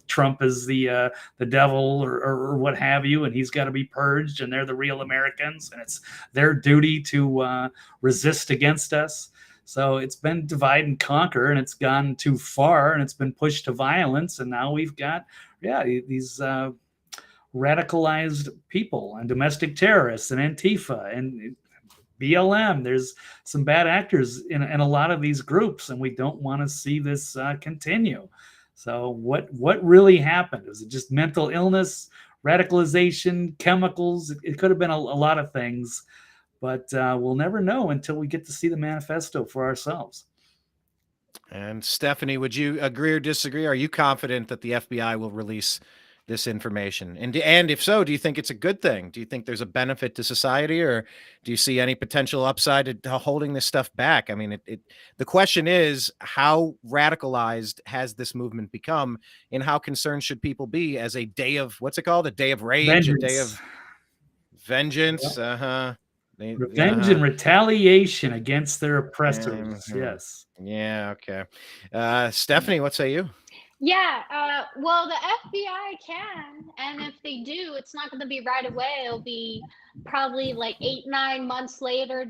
Trump is the devil or what have you, and he's got to be purged, and they're the real Americans, and it's their duty to resist against us. So it's been divide and conquer, and it's gone too far, and it's been pushed to violence, and now we've got these radicalized people and domestic terrorists and Antifa and BLM. There's some bad actors in a lot of these groups, and we don't want to see this continue. So what really happened? Was it just mental illness, radicalization, chemicals? It could have been a lot of things, but we'll never know until we get to see the manifesto for ourselves. And Stephanie, would you agree or disagree? Are you confident that the FBI will release this information? And if so, do you think it's a good thing? Do you think there's a benefit to society, or do you see any potential upside to holding this stuff back? I mean, the question is, how radicalized has this movement become, and how concerned should people be as a day of, what's it called? A day of rage, Vengeance. A day of vengeance. Yep. Revenge and retaliation against their oppressors. Yes. Yeah. Okay. Stephanie, what say you? Yeah, well, the FBI can, and if they do, it's not going to be right away. It'll be probably like 8-9 months later,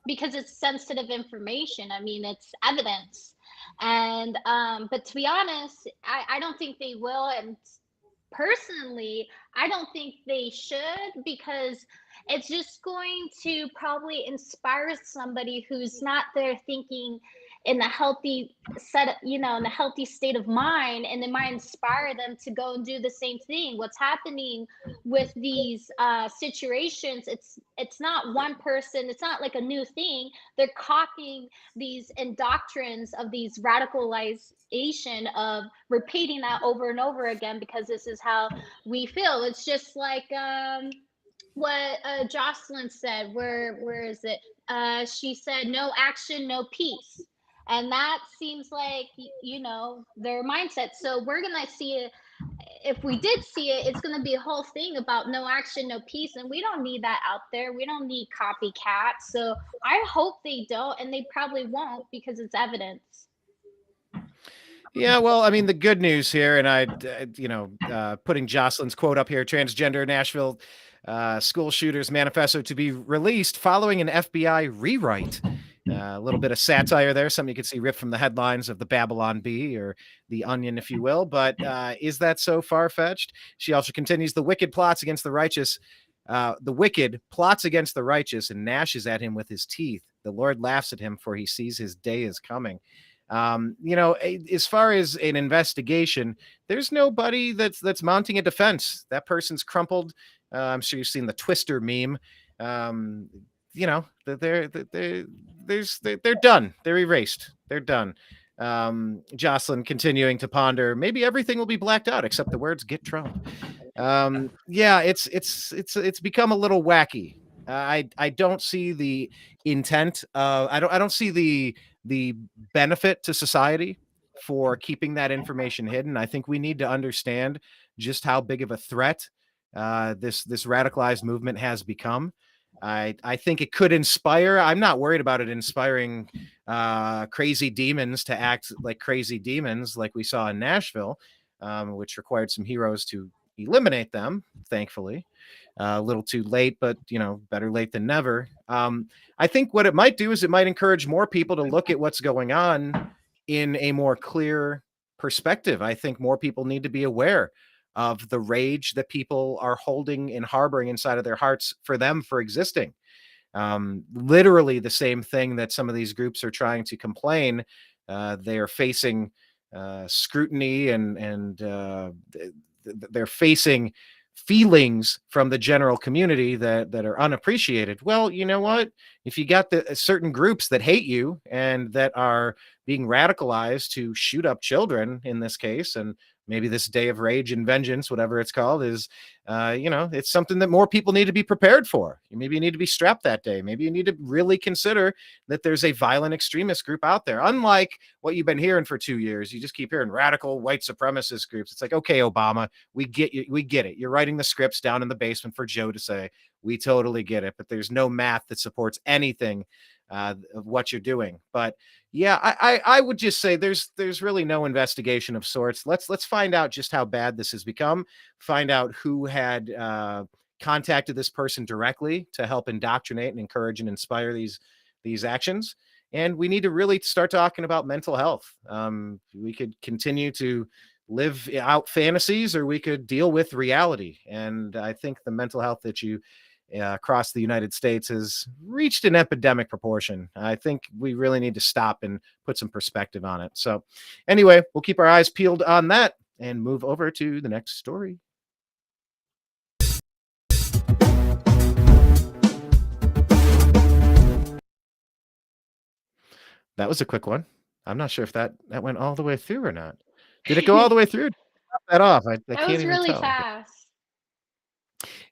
because it's sensitive information. I mean, it's evidence. And but to be honest, I don't think they will. And personally, I don't think they should, because it's just going to probably inspire somebody who's not there thinking in a healthy in a healthy state of mind, and it might inspire them to go and do the same thing. What's happening with these situations, it's not one person, it's not like a new thing. They're copying these indoctrines of these radicalization of repeating that over and over again because this is how we feel. It's just like what Jocelyn said. Where is it? She said, "No action, no peace," and that seems like their mindset. So we're gonna see it. If we did see it, it's gonna be a whole thing about no action, no peace, and we don't need that out there. We don't need copycats. So I hope they don't, and they probably won't because it's evidence. Yeah, well, I mean, the good news here, and putting Jocelyn's quote up here: transgender Nashville school shooters manifesto to be released following an FBI rewrite. A little bit of satire there, something you could see ripped from the headlines of the Babylon Bee or the Onion, if you will. But is that so far-fetched? She also continues, the wicked plots against the righteous. The wicked plots against the righteous and gnashes at him with his teeth. The Lord laughs at him, for he sees his day is coming. As far as an investigation, there's nobody that's mounting a defense. That person's crumpled. I'm sure you've seen the Twister meme. They're done. They're erased. They're done. Jocelyn continuing to ponder, maybe everything will be blacked out except the words "get Trump." It's become a little wacky. I don't see the intent. I don't see the benefit to society for keeping that information hidden. I think we need to understand just how big of a threat this radicalized movement has become. I think it could inspire. I'm not worried about it inspiring crazy demons to act like crazy demons, like we saw in Nashville, which required some heroes to eliminate them, thankfully. A little too late, but better late than never. I think what it might do is it might encourage more people to look at what's going on in a more clear perspective. I think more people need to be aware of the rage that people are holding and harboring inside of their hearts for them for existing. Literally the same thing that some of these groups are trying to complain. They are facing scrutiny and they're facing feelings from the general community that are unappreciated. Well, you know what? If you got certain groups that hate you and that are being radicalized to shoot up children in this case, and maybe this day of rage and vengeance, whatever it's called, is, it's something that more people need to be prepared for. Maybe you need to be strapped that day. Maybe you need to really consider that there's a violent extremist group out there. Unlike what you've been hearing for 2 years, you just keep hearing radical white supremacist groups. It's like, okay, Obama, we get you. We get it. You're writing the scripts down in the basement for Joe to say. We totally get it. But there's no math that supports anything of what you're doing. But yeah, I would just say there's really no investigation of sorts. Let's find out just how bad this has become. Find out who had contacted this person directly to help indoctrinate and encourage and inspire these actions. And we need to really start talking about mental health. We could continue to live out fantasies, or we could deal with reality. And I think the mental health issue across the United States has reached an epidemic proportion. I think we really need to stop and put some perspective on it. So anyway, we'll keep our eyes peeled on that and move over to the next story. That was a quick one. I'm not sure if that went all the way through or not. Did it go all the way through? Top that off. I That can't was even really tell. fast.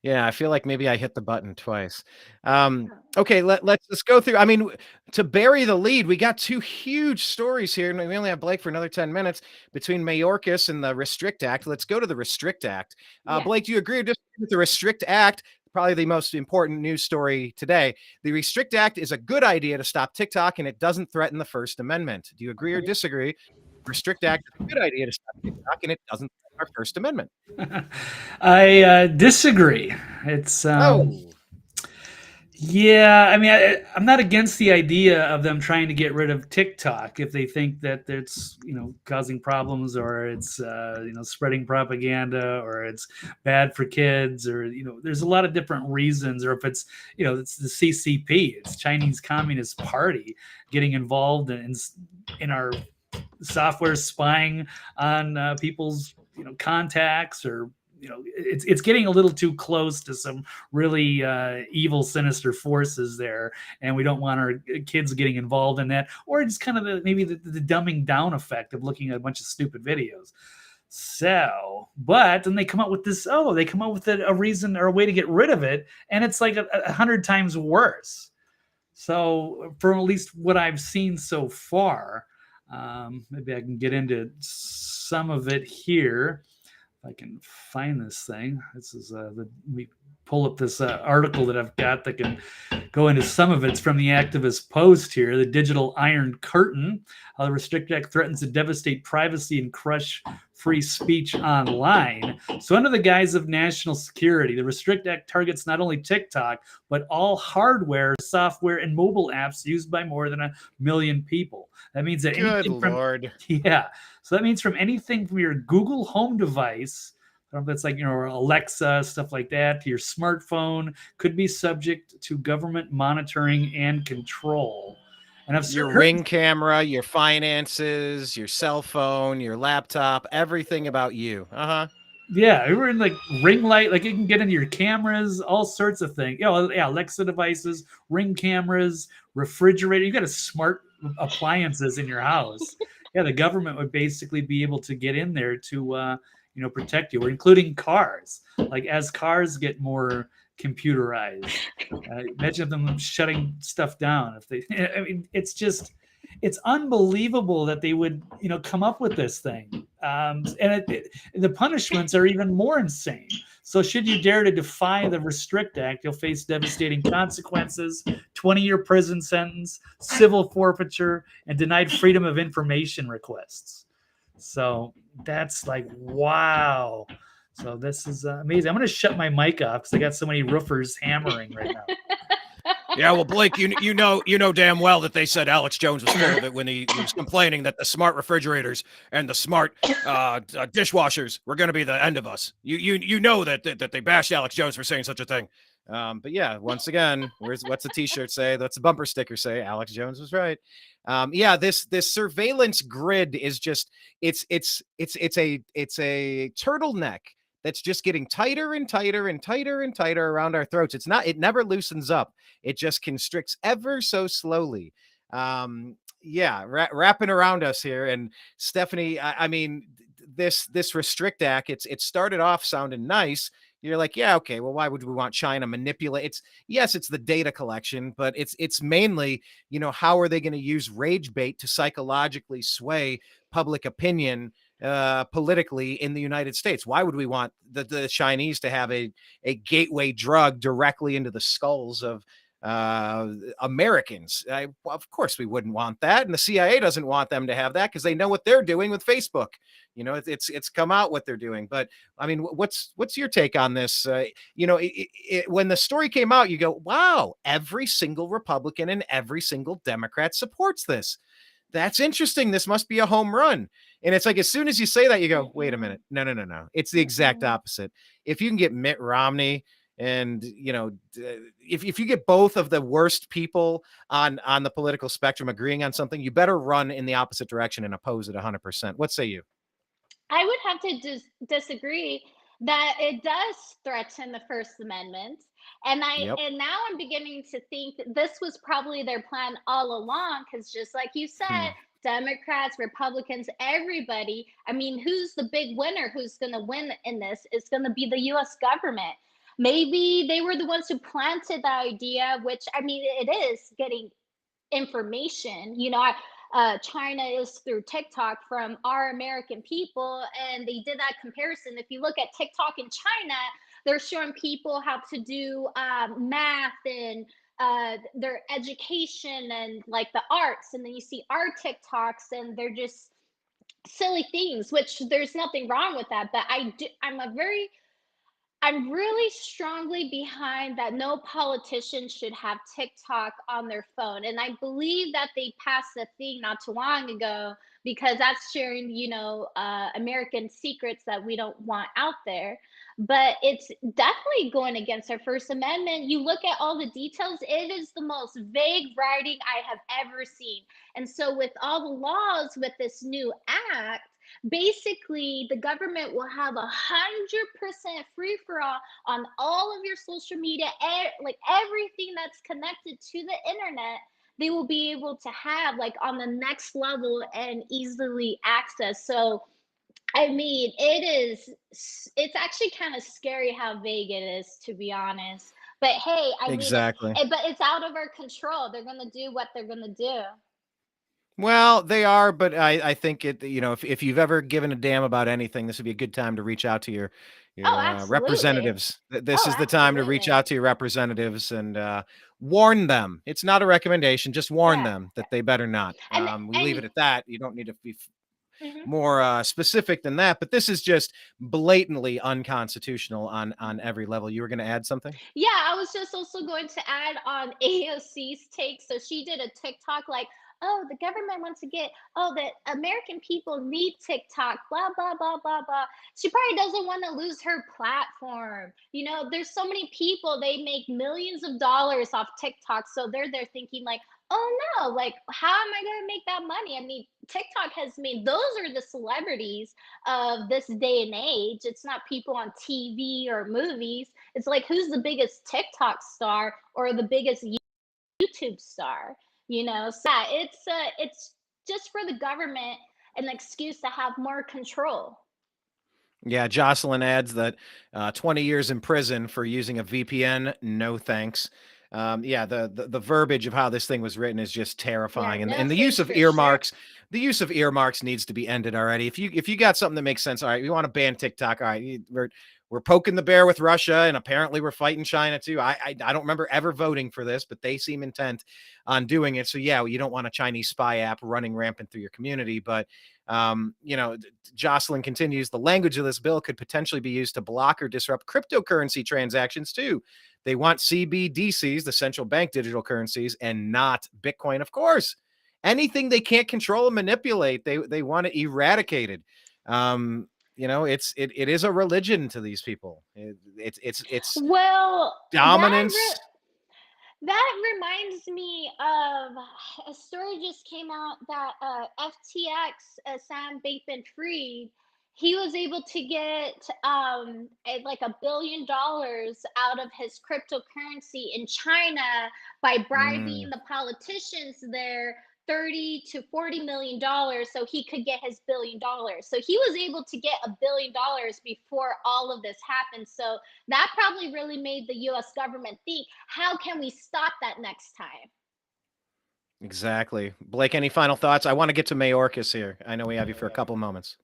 Yeah, I feel like maybe I hit the button twice. Okay, let's go through. I mean, to bury the lead, we got two huge stories here, and we only have Blake for another 10 minutes between Mayorkas and the Restrict Act. Let's go to the Restrict Act. Yeah. Blake, do you agree or disagree with the Restrict Act? Probably the most important news story today. The Restrict Act is a good idea to stop TikTok, and it doesn't threaten the First Amendment. Do you agree or disagree? Restrict Act is a good idea to stop TikTok, and it doesn't threaten our First I disagree. It's Yeah, I mean, I'm not against the idea of them trying to get rid of TikTok if they think that it's, causing problems, or it's, spreading propaganda, or it's bad for kids, or, there's a lot of different reasons, or if it's, it's the CCP, it's Chinese Communist Party getting involved in our software, spying on people's contacts, or it's getting a little too close to some really evil, sinister forces there, and we don't want our kids getting involved in that, or it's kind of maybe the dumbing down effect of looking at a bunch of stupid videos. So, but then they come up with this. Oh, they come up with a reason or a way to get rid of it, and it's like 100 times worse. So, from at least what I've seen so far, maybe I can get into some of it here. If I can find this thing. This is let me pull up this article that I've got that can go into some of it. It's from the Activist Post here, the Digital Iron Curtain, how the Restrict Act threatens to devastate privacy and crush free speech online. So under the guise of national security, the Restrict Act targets not only TikTok, but all hardware, software, and mobile apps used by more than 1 million people. That means that Good anything from, Lord. yeah. So that means from anything from your Google Home device, I don't know if it's like, Alexa, stuff like that, to your smartphone, could be subject to government monitoring and control. And I've Your heard, Ring camera, your finances, your cell phone, your laptop, everything about you. yeah, we were in like ring light, like you can get into your cameras, all sorts of things. Yeah, Alexa devices, Ring cameras, refrigerator. You got a smart appliances in your house. Yeah, the government would basically be able to get in there to protect you, or including cars. Like as cars get more computerized, imagine them shutting stuff down. If they, I mean, it's unbelievable that they would come up with this thing, and the punishments are even more insane. So should you dare to defy the Restrict Act, you'll face devastating consequences: 20-year prison sentence, civil forfeiture, and denied freedom of information requests. So that's like, wow. So this is amazing. I'm going to shut my mic off because I got so many roofers hammering right now. Yeah, well, Blake, you know damn well that they said Alex Jones was full of it when he was complaining that the smart refrigerators and the smart dishwashers were going to be the end of us. You know that they bashed Alex Jones for saying such a thing. But yeah, once again, what's the T-shirt say? That's the bumper sticker say. Alex Jones was right. Yeah, this surveillance grid is just it's a turtleneck that's just getting tighter and tighter and tighter and tighter around our throats. It never loosens up. It just constricts ever so slowly. Yeah, wrapping around us here. And Stephanie, I mean, this Restrict Act, it started off sounding nice. You're like, yeah, okay, well, why would we want China manipulate? It's the data collection, but it's mainly, how are they going to use rage bait to psychologically sway public opinion politically in the United States? Why would we want the Chinese to have a gateway drug directly into the skulls of Americans? Of course, we wouldn't want that, and the CIA doesn't want them to have that because they know what they're doing with Facebook. It's come out what they're doing. But I mean, what's your take on this? When the story came out, you go, wow, every single Republican and every single Democrat supports this. That's interesting. This must be a home run. And it's like, as soon as you say that, you go, wait a minute. No. It's the exact opposite. If you can get Mitt Romney and, if you get both of the worst people on the political spectrum agreeing on something, you better run in the opposite direction and oppose it 100%. What say you? I would have to disagree that it does threaten the First Amendment. Yep. And now I'm beginning to think this was probably their plan all along, because just like you said, Democrats, Republicans, everybody, I mean, who's the big winner? Who's going to win in this? It's going to be the US government. Maybe they were the ones who planted the idea, which, I mean, it is getting information. China is through TikTok from our American people, and they did that comparison. If you look at TikTok in China, they're showing people how to do math and their education and like the arts, and then you see our TikToks, and they're just silly things. Which there's nothing wrong with that, but I'm a very I'm really strongly behind that no politician should have TikTok on their phone. And I believe that they passed a thing not too long ago because that's sharing, American secrets that we don't want out there. But it's definitely going against our First Amendment. You look at all the details, it is the most vague writing I have ever seen. And so, with all the laws with this new act, basically the government will have 100% free for all on all of your social media, like everything that's connected to the internet. They will be able to have like on the next level and easily access. So I mean, it's actually kind of scary how vague it is, to be honest. But hey, I mean, Exactly. but it's out of our control. They're gonna do what they're gonna do. Well, they are, but I think if you've ever given a damn about anything, this would be a good time to reach out to your Oh, absolutely. representatives. This Oh, is the time to reach absolutely. out to your representatives and warn them. It's not a recommendation, just warn Yeah. them that they better not. And We leave it and at that. You don't need to be mhm. more specific than that, but this is just blatantly unconstitutional on every level. You were going to add something? Yeah, I was just also going to add on AOC's take. So she did a TikTok like, oh, the government wants to get, oh, the American people need TikTok, blah, blah, blah, blah, blah. She probably doesn't want to lose her platform. There's so many people, they make millions of dollars off TikTok. So they're there thinking, like, oh no, like, how am I going to make that money? I mean, TikTok has made, those are the celebrities of this day and age. It's not people on TV or movies. It's like who's the biggest TikTok star or the biggest YouTube star? So yeah, it's just for the government an excuse to have more control. Yeah, Jocelyn adds that 20 years in prison for using a VPN, no thanks. Yeah, the verbiage of how this thing was written is just Yeah, terrifying, and no the use thanks of for sure. earmarks needs to be ended already. If you got something that makes sense, all right, we want to ban TikTok. All right, we're poking the bear with Russia, and apparently we're fighting China too. I don't remember ever voting for this, but they seem intent on doing it. So yeah, you don't want a Chinese spy app running rampant through your community, but Jocelyn continues, the language of this bill could potentially be used to block or disrupt cryptocurrency transactions too. They want CBDCs, the central bank digital currencies, and not Bitcoin. Of course, anything they can't control and manipulate, they want it eradicated. It is a religion to these people. It's Well, dominance. that reminds me of a story just came out that FTX, Sam Bankman-Fried, he was able to get like $1 billion out of his cryptocurrency in China by bribing Mm. the politicians there 30 to 40 million dollars so he could get his $1 billion. So he was able to get $1 billion before all of this happened. So that probably really made the US government think, how can we stop that next time? Exactly. Blake, any final thoughts? I want to get to Mayorkas here. I know we have you for a couple moments.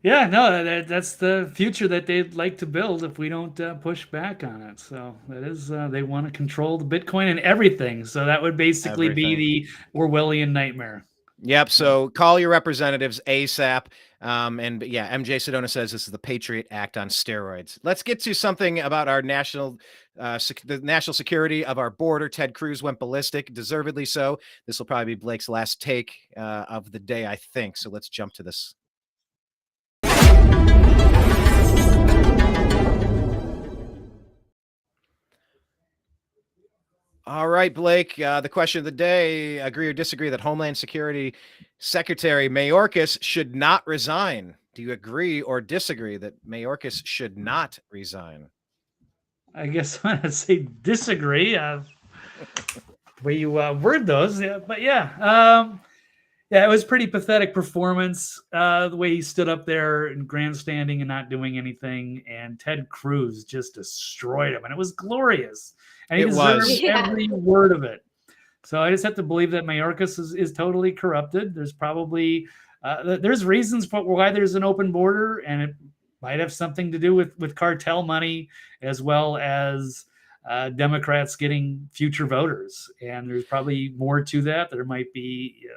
Yeah, no, that's the future that they'd like to build if we don't push back on it. So that is, they want to control the Bitcoin and everything. So that would basically be the Orwellian nightmare. Yep. So call your representatives ASAP. And yeah, MJ Sedona says this is the Patriot Act on steroids. Let's get to something about our the national security of our border. Ted Cruz went ballistic, deservedly so. This will probably be Blake's last take of the day, I think. So let's jump to this. All right, Blake, the question of the day, agree or disagree that Homeland Security Secretary Mayorkas should not resign? Do you agree or disagree that Mayorkas should not resign? I guess I'm going to say disagree. The way you word those. Yeah, but yeah. Yeah, it was pretty pathetic performance. The way he stood up there and grandstanding and not doing anything, and Ted Cruz just destroyed him, and it was glorious. And he deserves every word of it. So I just have to believe that Mayorkas is totally corrupted. There's probably there's reasons for why there's an open border, and it might have something to do with cartel money as well as Democrats getting future voters. And there's probably more to that. There might be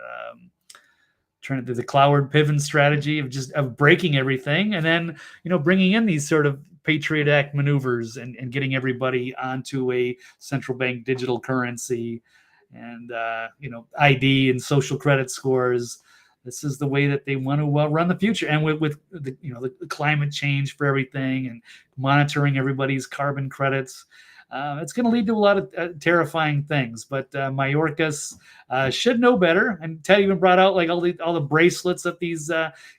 trying to do the Cloward Piven strategy of breaking everything, and then bringing in these sort of Patriot Act maneuvers and getting everybody onto a central bank digital currency, and ID and social credit scores. This is the way that they want to run the future, and with the the climate change for everything and monitoring everybody's carbon credits. It's going to lead to a lot of terrifying things, but Mayorkas should know better. And Ted even brought out like all the bracelets that these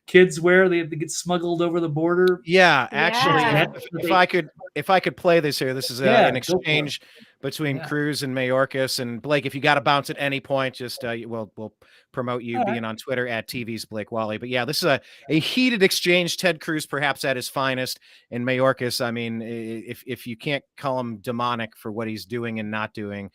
kids wear. They get smuggled over the border. Yeah, actually, Yeah. if I could play this here, this is an exchange between Cruz and Mayorkas. And Blake, if you got to bounce at any point, just we'll promote you being on Twitter at TV's Blake Walley. But yeah, this is a heated exchange. Ted Cruz perhaps at his finest, and Mayorkas. I mean, if you can't call him demonic for what he's doing and not doing,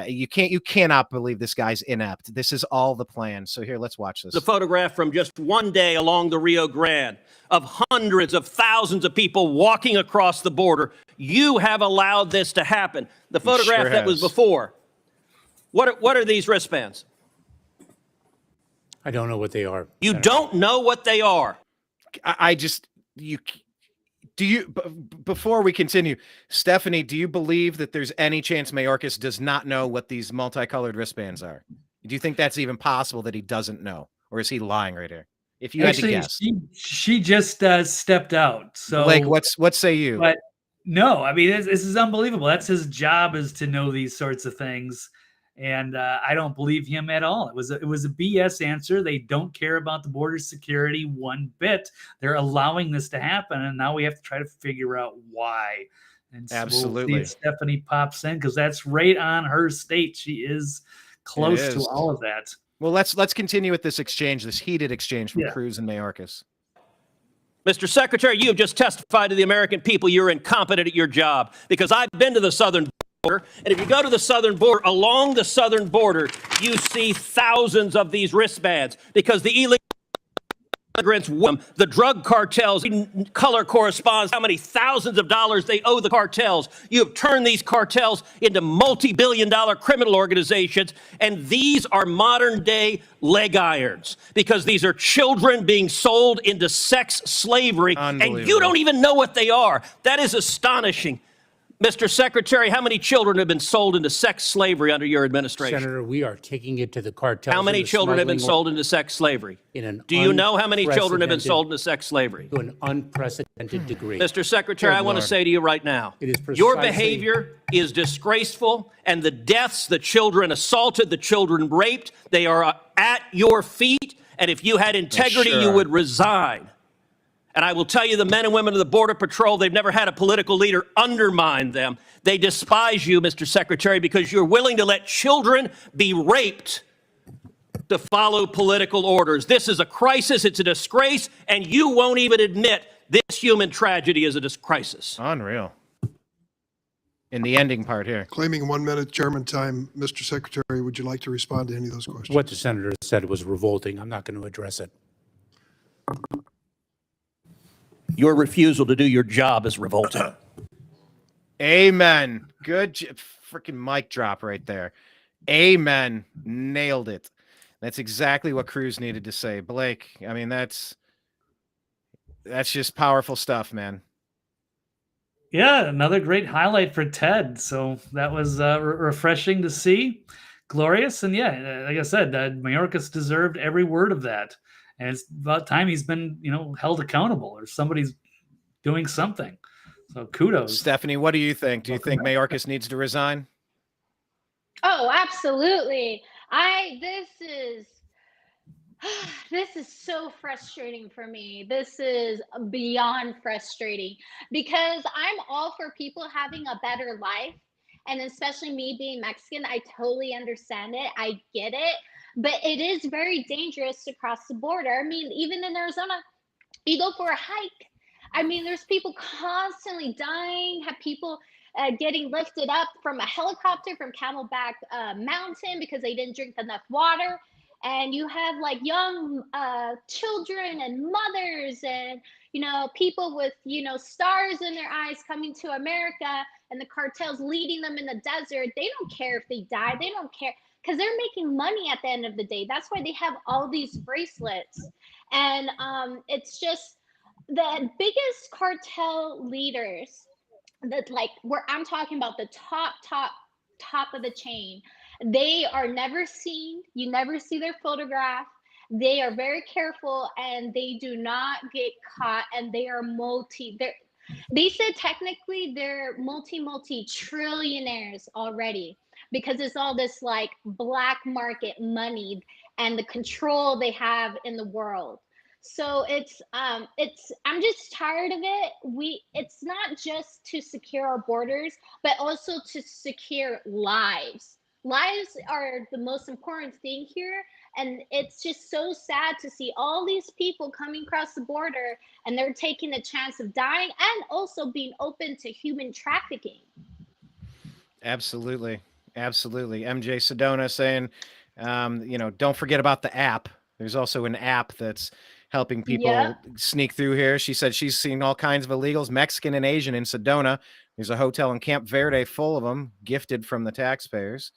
you cannot believe this guy's inept. This is all the plan. So here, let's watch this. The photograph from just one day along the Rio Grande of hundreds of thousands of people walking across the border. You have allowed this to happen. The photograph sure that was has. before. What are these wristbands? I don't know what they are. You don't know what they are. Before we continue, Stephanie, do you believe that there's any chance Mayorkas does not know what these multicolored wristbands are? Do you think that's even possible that he doesn't know, or is he lying right here? If you had to guess, she just stepped out. So Blake, what say you? But no, I mean this is unbelievable. That's his job, is to know these sorts of things. And I don't believe him at all. It was a BS answer. They don't care about the border security one bit. They're allowing this to happen, and now we have to try to figure out why. And Absolutely, we'll see if Stephanie pops in, because that's right on her state. She is close to all of that. Well, let's continue with this exchange, this heated exchange from Cruz and Mayorkas. Mr. Secretary, you have just testified to the American people you're incompetent at your job, because I've been to the southern border, and if you go to the southern border, along the southern border, you see thousands of these wristbands, because the illegal immigrants, the drug cartels, color corresponds how many thousands of dollars they owe the cartels. You have turned these cartels into multi-billion-dollar criminal organizations, and these are modern-day leg irons, because these are children being sold into sex slavery, and you don't even know what they are. That is astonishing. Mr. Secretary, how many children have been sold into sex slavery under your administration? Senator, we are taking it to the cartels. How many children have been sold into sex slavery? Do you know how many children have been sold into sex slavery? To an unprecedented degree. Mr. Secretary, I want to say to you right now, your behavior is disgraceful, and the deaths, the children assaulted, the children raped, they are at your feet, and if you had integrity, you would resign. And I will tell you, the men and women of the Border Patrol, they've never had a political leader undermine them. They despise you, Mr. Secretary, because you're willing to let children be raped to follow political orders. This is a crisis. It's a disgrace. And you won't even admit this human tragedy is a crisis. Unreal. In the ending part here. Claiming 1 minute German time, Mr. Secretary, would you like to respond to any of those questions? What the senator said was revolting. I'm not going to address it. Your refusal to do your job is revolting. Amen. Good freaking mic drop right there. Amen. Nailed it. That's exactly what Cruz needed to say. Blake, I mean, that's just powerful stuff, man. Yeah, another great highlight for Ted. So that was refreshing to see. Glorious. And yeah, like I said, Mayorkas deserved every word of that. And it's about time he's been, held accountable, or somebody's doing something. So kudos. Stephanie, what do you think? Do you think Mayorkas needs to resign? Oh, absolutely. This is so frustrating for me. This is beyond frustrating, because I'm all for people having a better life. And especially me being Mexican, I totally understand it. I get it. But it is very dangerous to cross the border. I mean, even in Arizona, you go for a hike. I mean, there's people constantly dying, have people getting lifted up from a helicopter from Camelback Mountain because they didn't drink enough water. And you have like young children and mothers and, people with, stars in their eyes coming to America, and the cartels leading them in the desert. They don't care if they die. They don't care. because they're making money at the end of the day. That's why they have all these bracelets. And it's just the biggest cartel leaders that, like, where I'm talking about the top of the chain, they are never seen. You never see their photograph. They are very careful and they do not get caught, and they are they said technically they're multi trillionaires already, because it's all this like black market money and the control they have in the world. So it's I'm just tired of it. It's not just to secure our borders, but also to secure lives. Lives are the most important thing here, and it's just so sad to see all these people coming across the border and they're taking the chance of dying and also being open to human trafficking. Absolutely. MJ Sedona saying, don't forget about the app. There's also an app that's helping people sneak through here. She said she's seen all kinds of illegals, Mexican and Asian, in Sedona. There's a hotel in Camp Verde full of them, gifted from the taxpayers.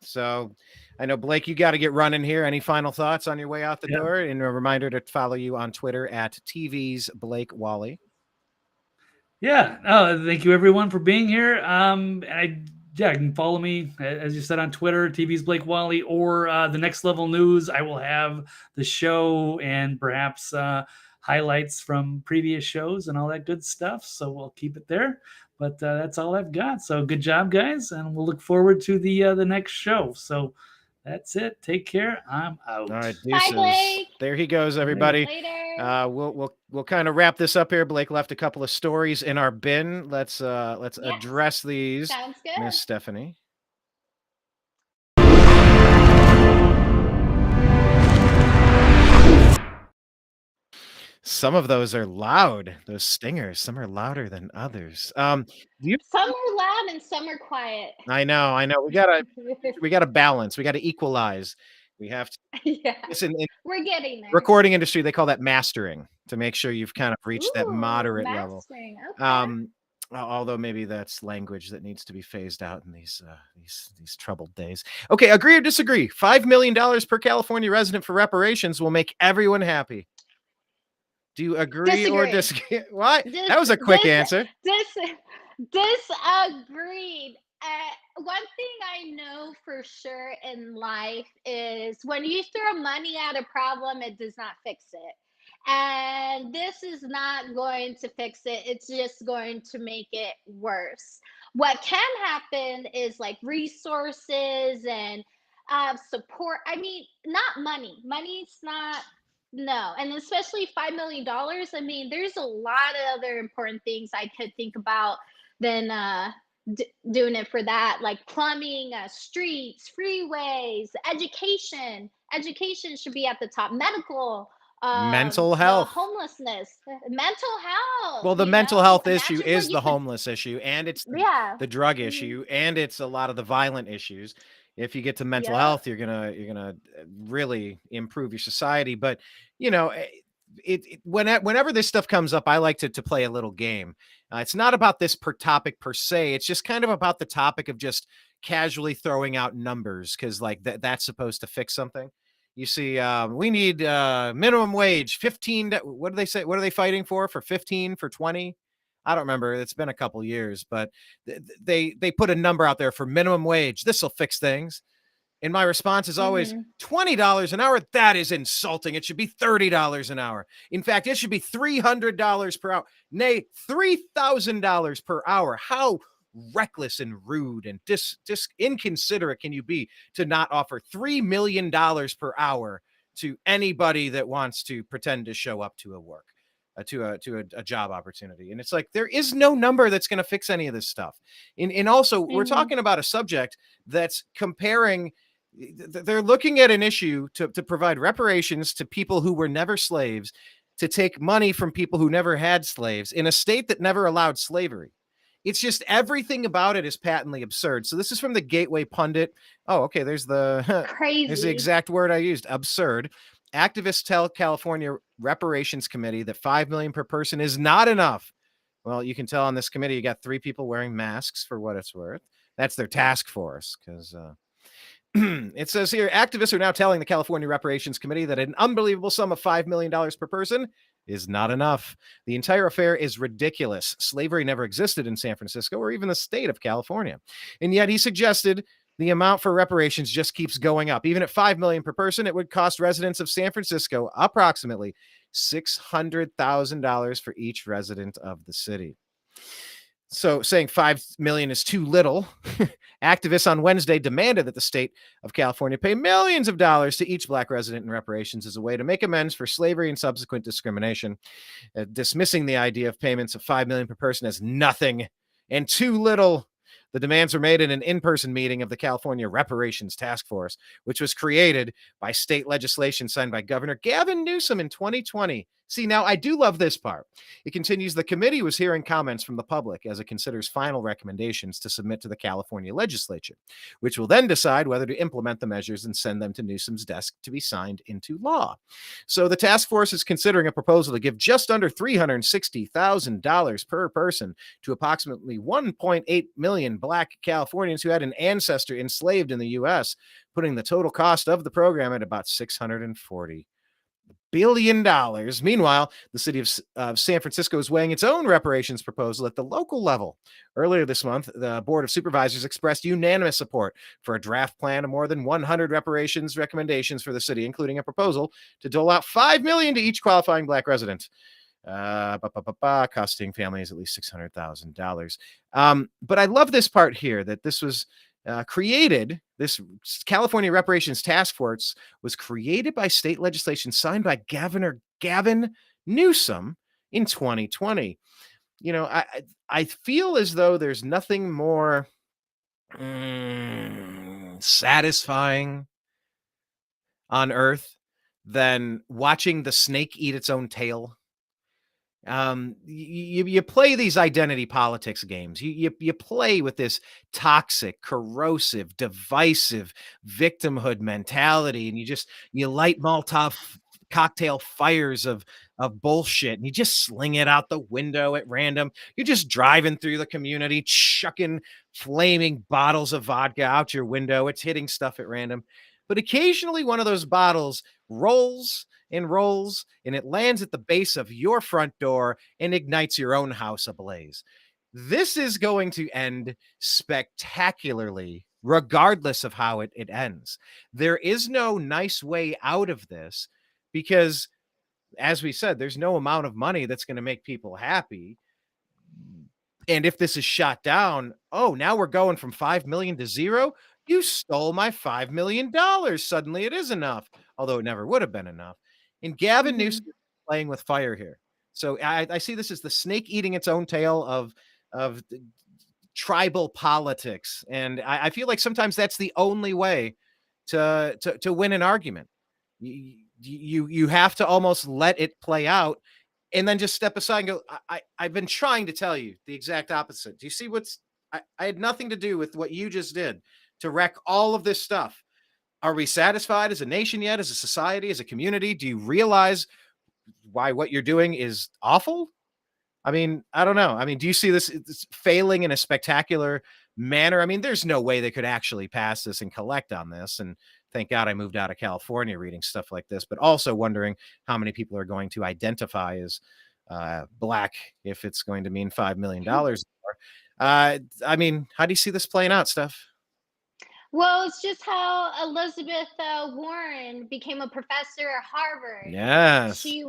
So I know, Blake, you got to get running here. Any final thoughts on your way out the door? And a reminder to follow you on Twitter at TV's Blake Walley. Yeah. Thank you everyone for being here. You can follow me, as you said, on Twitter, TV's Blake Walley, or the Next Level News. I will have the show and perhaps highlights from previous shows and all that good stuff. So we'll keep it there. But that's all I've got. So good job, guys, and we'll look forward to the next show. So that's it. Take care. I'm out. All right, Bye, Blake. There he goes, everybody. Later. We'll kind of wrap this up here. Blake left a couple of stories in our bin. Let's address these. Sounds good. Miss Stephanie. Some of those are loud, those stingers. Some are louder than others. Some are loud and some are quiet. I know. We gotta balance. We gotta equalize. We have to. Yeah. Listen, We're getting there. recording industry, they call that mastering, to make sure you've kind of reached that moderate level. Okay. Although maybe that's language that needs to be phased out in these troubled days. Okay, agree or disagree? $5 million per California resident for reparations will make everyone happy. Do you agree or disagree? Why? That was a quick answer. Disagreed. One thing I know for sure in life is when you throw money at a problem, it does not fix it. And this is not going to fix it. It's just going to make it worse. What can happen is like resources and support. I mean, not money. Money's not. No, and especially $5 million. I mean, there's a lot of other important things I could think about than doing it for that, like plumbing, streets, freeways, education. Education should be at the top. Medical, mental health, homelessness, mental health. Well, the mental health issue is the homeless issue, and it's the drug issue, and it's a lot of the violent issues. If you get to mental health, you're gonna really improve your society. But whenever this stuff comes up, I like to play a little game. It's not about this topic per se. It's just kind of about the topic of just casually throwing out numbers, because like that's supposed to fix something. You see, we need minimum wage 15. What do they say? What are they fighting for 15, for 20? I don't remember. It's been a couple years, but they put a number out there for minimum wage. This will fix things. And my response is always $20 an hour. That is insulting. It should be $30 an hour. In fact, it should be $300 per hour. Nay, $3,000 per hour. How reckless and rude and inconsiderate can you be to not offer $3 million per hour to anybody that wants to pretend to show up to a work? To a job opportunity. And it's like, there is no number that's going to fix any of this stuff. And also, we're talking about a subject that's comparing, they're looking at an issue to provide reparations to people who were never slaves, to take money from people who never had slaves in a state that never allowed slavery. It's just, everything about it is patently absurd. So this is from the Gateway Pundit. Oh, okay. There's the crazy. There's the exact word I used. Absurd. Activists tell California Reparations Committee that $5 million per person is not enough. Well, you can tell on this committee, you got 3 people wearing masks, for what it's worth. That's their task force, because it says here, activists are now telling the California Reparations Committee that an unbelievable sum of $5 million per person is not enough. The entire affair is ridiculous. Slavery never existed in San Francisco or even the state of California. And yet he suggested the amount for reparations just keeps going up. Even at $5 million per person, it would cost residents of San Francisco approximately $600,000 for each resident of the city. So saying 5 million is too little, activists on Wednesday demanded that the state of California pay millions of dollars to each Black resident in reparations as a way to make amends for slavery and subsequent discrimination, dismissing the idea of payments of 5 million per person as nothing and too little. The demands were made in an in-person meeting of the California Reparations Task Force, which was created by state legislation signed by Governor Gavin Newsom in 2020. See, now I do love this part. It continues, the committee was hearing comments from the public as it considers final recommendations to submit to the California legislature, which will then decide whether to implement the measures and send them to Newsom's desk to be signed into law. So the task force is considering a proposal to give just under $360,000 per person to approximately 1.8 million Black Californians who had an ancestor enslaved in the U.S., putting the total cost of the program at about $640 billion. Meanwhile, the city of San Francisco is weighing its own reparations proposal at the local level. Earlier this month, the Board of Supervisors expressed unanimous support for a draft plan of more than 100 reparations recommendations for the city, including a proposal to dole out $5 million to each qualifying Black resident, costing families at least $600,000. But I love this part here, that this was created, this California Reparations Task Force was created by state legislation signed by Governor Gavin Newsom in 2020. You know, I feel as though there's nothing more satisfying on earth than watching the snake eat its own tail. You play these identity politics games. You play with this toxic, corrosive, divisive victimhood mentality, and you light Molotov cocktail fires of bullshit, and you just sling it out the window at random. You're just driving through the community, chucking flaming bottles of vodka out your window. It's hitting stuff at random. But occasionally one of those bottles rolls and rolls, and it lands at the base of your front door and ignites your own house ablaze. This is going to end spectacularly, regardless of how it ends. There is no nice way out of this because, as we said, there's no amount of money that's going to make people happy. And if this is shot down, oh, now we're going from 5 million to zero. You stole my $5 million. Suddenly it is enough, although it never would have been enough. And Gavin Newsom is playing with fire here. So I see this as the snake eating its own tail of tribal politics. And I feel like sometimes that's the only way to win an argument. You have to almost let it play out and then just step aside and go, I've been trying to tell you the exact opposite. Do you see I had nothing to do with what you just did to wreck all of this stuff. Are we satisfied as a nation yet, as a society, as a community? Do you realize why what you're doing is awful? I mean, I don't know. I mean, do you see this failing in a spectacular manner? I mean, there's no way they could actually pass this and collect on this. And thank God I moved out of California reading stuff like this, but also wondering how many people are going to identify as Black if it's going to mean $5 million more. I mean, how do you see this playing out, Steph? Well, it's just how Elizabeth Warren became a professor at Harvard. Yes. She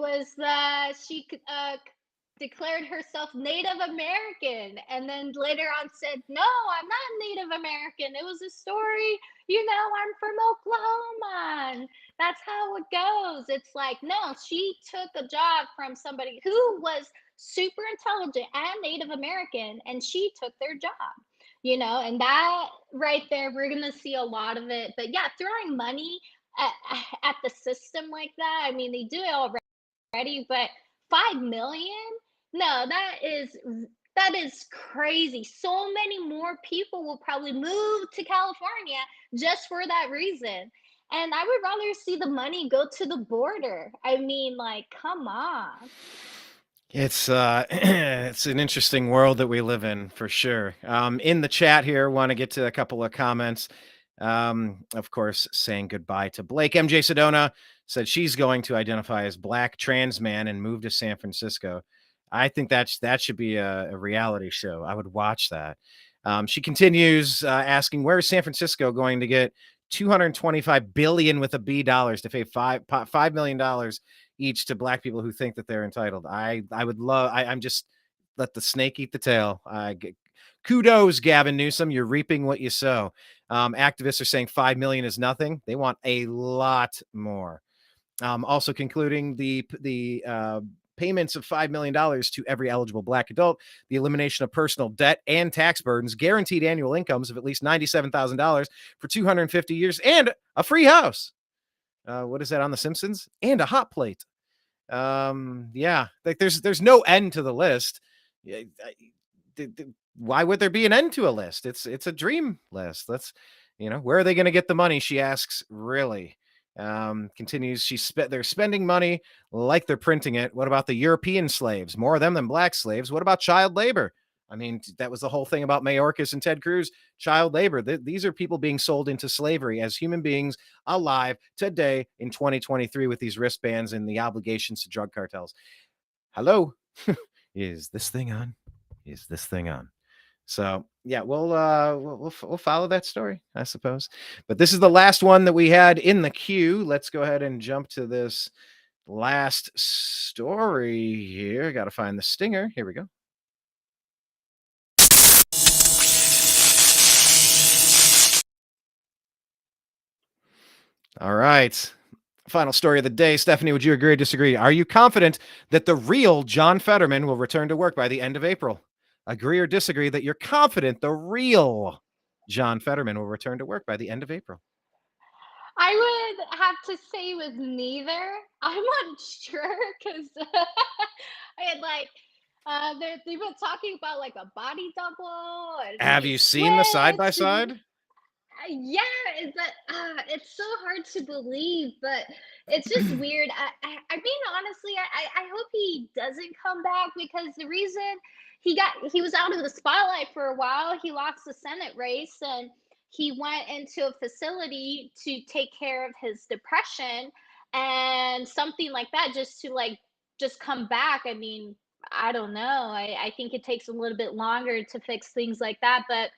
declared herself Native American, and then later on said, "No, I'm not Native American. It was a story. I'm from Oklahoma." And that's how it goes. It's like, no, she took a job from somebody who was super intelligent and Native American, and she took their job. And that right there, we're going to see a lot of it. But yeah, throwing money at the system like that, I mean, they do it already, but 5 million? No, that is crazy. So many more people will probably move to California just for that reason. And I would rather see the money go to the border. I mean, like, come on. It's it's an interesting world that we live in for sure. In the chat here, want to get to a couple of comments. Of course, saying goodbye to Blake. MJ Sedona said she's going to identify as Black trans man and move to San Francisco. I think that should be a reality show. I would watch that. She continues asking, where is San Francisco going to get $225 billion with a B dollars to pay $5 million each to Black people who think that they're entitled? I would love. I'm just let the snake eat the tail. Kudos, Gavin Newsom. You're reaping what you sow. Activists are saying 5 million is nothing. They want a lot more. Also concluding the payments of $5 million to every eligible Black adult, the elimination of personal debt and tax burdens, guaranteed annual incomes of at least $97,000 for 250 years, and a free house. What is that on The Simpsons? And a hot plate. Yeah, like there's no end to the list. Why would there be an end to a list? It's a dream list. Let's, where are they going to get the money? She asks, really. Continues, they're spending money like they're printing it. What about the European slaves? More of them than Black slaves. What about child labor? I mean, that was the whole thing about Mayorkas and Ted Cruz, child labor. These are people being sold into slavery as human beings alive today in 2023 with these wristbands and the obligations to drug cartels. Hello? Is this thing on? Is this thing on? So yeah, we'll follow that story, I suppose. But this is the last one that we had in the queue. Let's go ahead and jump to this last story here. Got to find the stinger. Here we go. All right. Final story of the day. Stephanie, would you agree or disagree? Are you confident that the real John Fetterman will return to work by the end of April? Agree or disagree that you're confident the real John Fetterman will return to work by the end of April? I would have to say with neither. I'm not sure because I had they've been talking about like a body double. Have you seen the side by side? Yeah, it's so hard to believe, but it's just weird. I mean, honestly, I hope he doesn't come back because the reason he was out of the spotlight for a while. He lost the Senate race and he went into a facility to take care of his depression and something like that, just to just come back. I mean, I don't know. I think it takes a little bit longer to fix things like that, but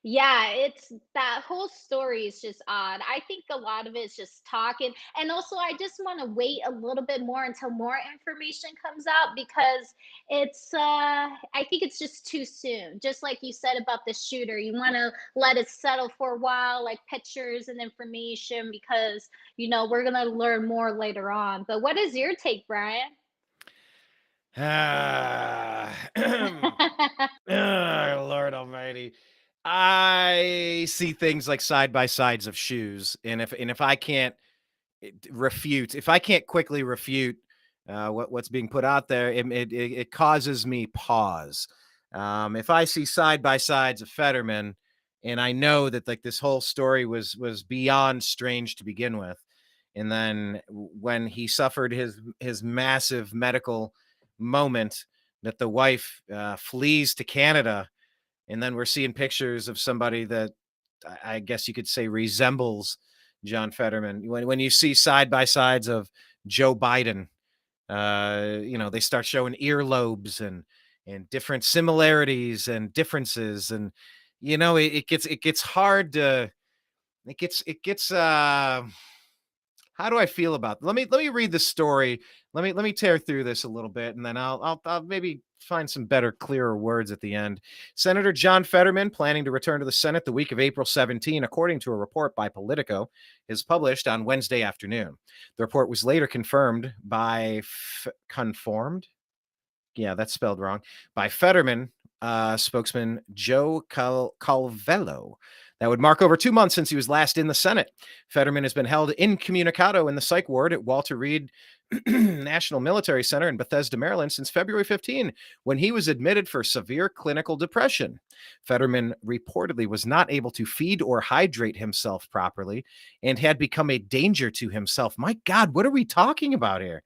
yeah, it's that whole story is just odd. I think a lot of it is just talking. And also I just want to wait a little bit more until more information comes out because it's I think it's just too soon. Just like you said about the shooter, you want to let it settle for a while, like pictures and information, because we're going to learn more later on. But what is your take, Brian? Lord almighty. I see things like side by sides of shoes, and if I can't quickly refute what's being put out there, it causes me pause. If I see side by sides of Fetterman, and I know that like this whole story was beyond strange to begin with, and then when he suffered his massive medical moment, that the wife flees to Canada. And then we're seeing pictures of somebody that I guess you could say resembles John Fetterman. When you see side by sides of Joe Biden, they start showing earlobes and different similarities and differences, and it gets hard to it gets how do I feel about it? Let me read the story. Let me tear through this a little bit, and then I'll maybe find some better, clearer words at the end. Senator John Fetterman, planning to return to the Senate the week of April 17, according to a report by Politico, is published on Wednesday afternoon. The report was later confirmed by Yeah, that's spelled wrong. By Fetterman spokesman Joe Calvello. That would mark over 2 months since he was last in the Senate. Fetterman has been held incommunicado in the psych ward at Walter Reed National Military Center in Bethesda, Maryland, since February 15, when he was admitted for severe clinical depression. Fetterman reportedly was not able to feed or hydrate himself properly and had become a danger to himself. My God, what are we talking about here?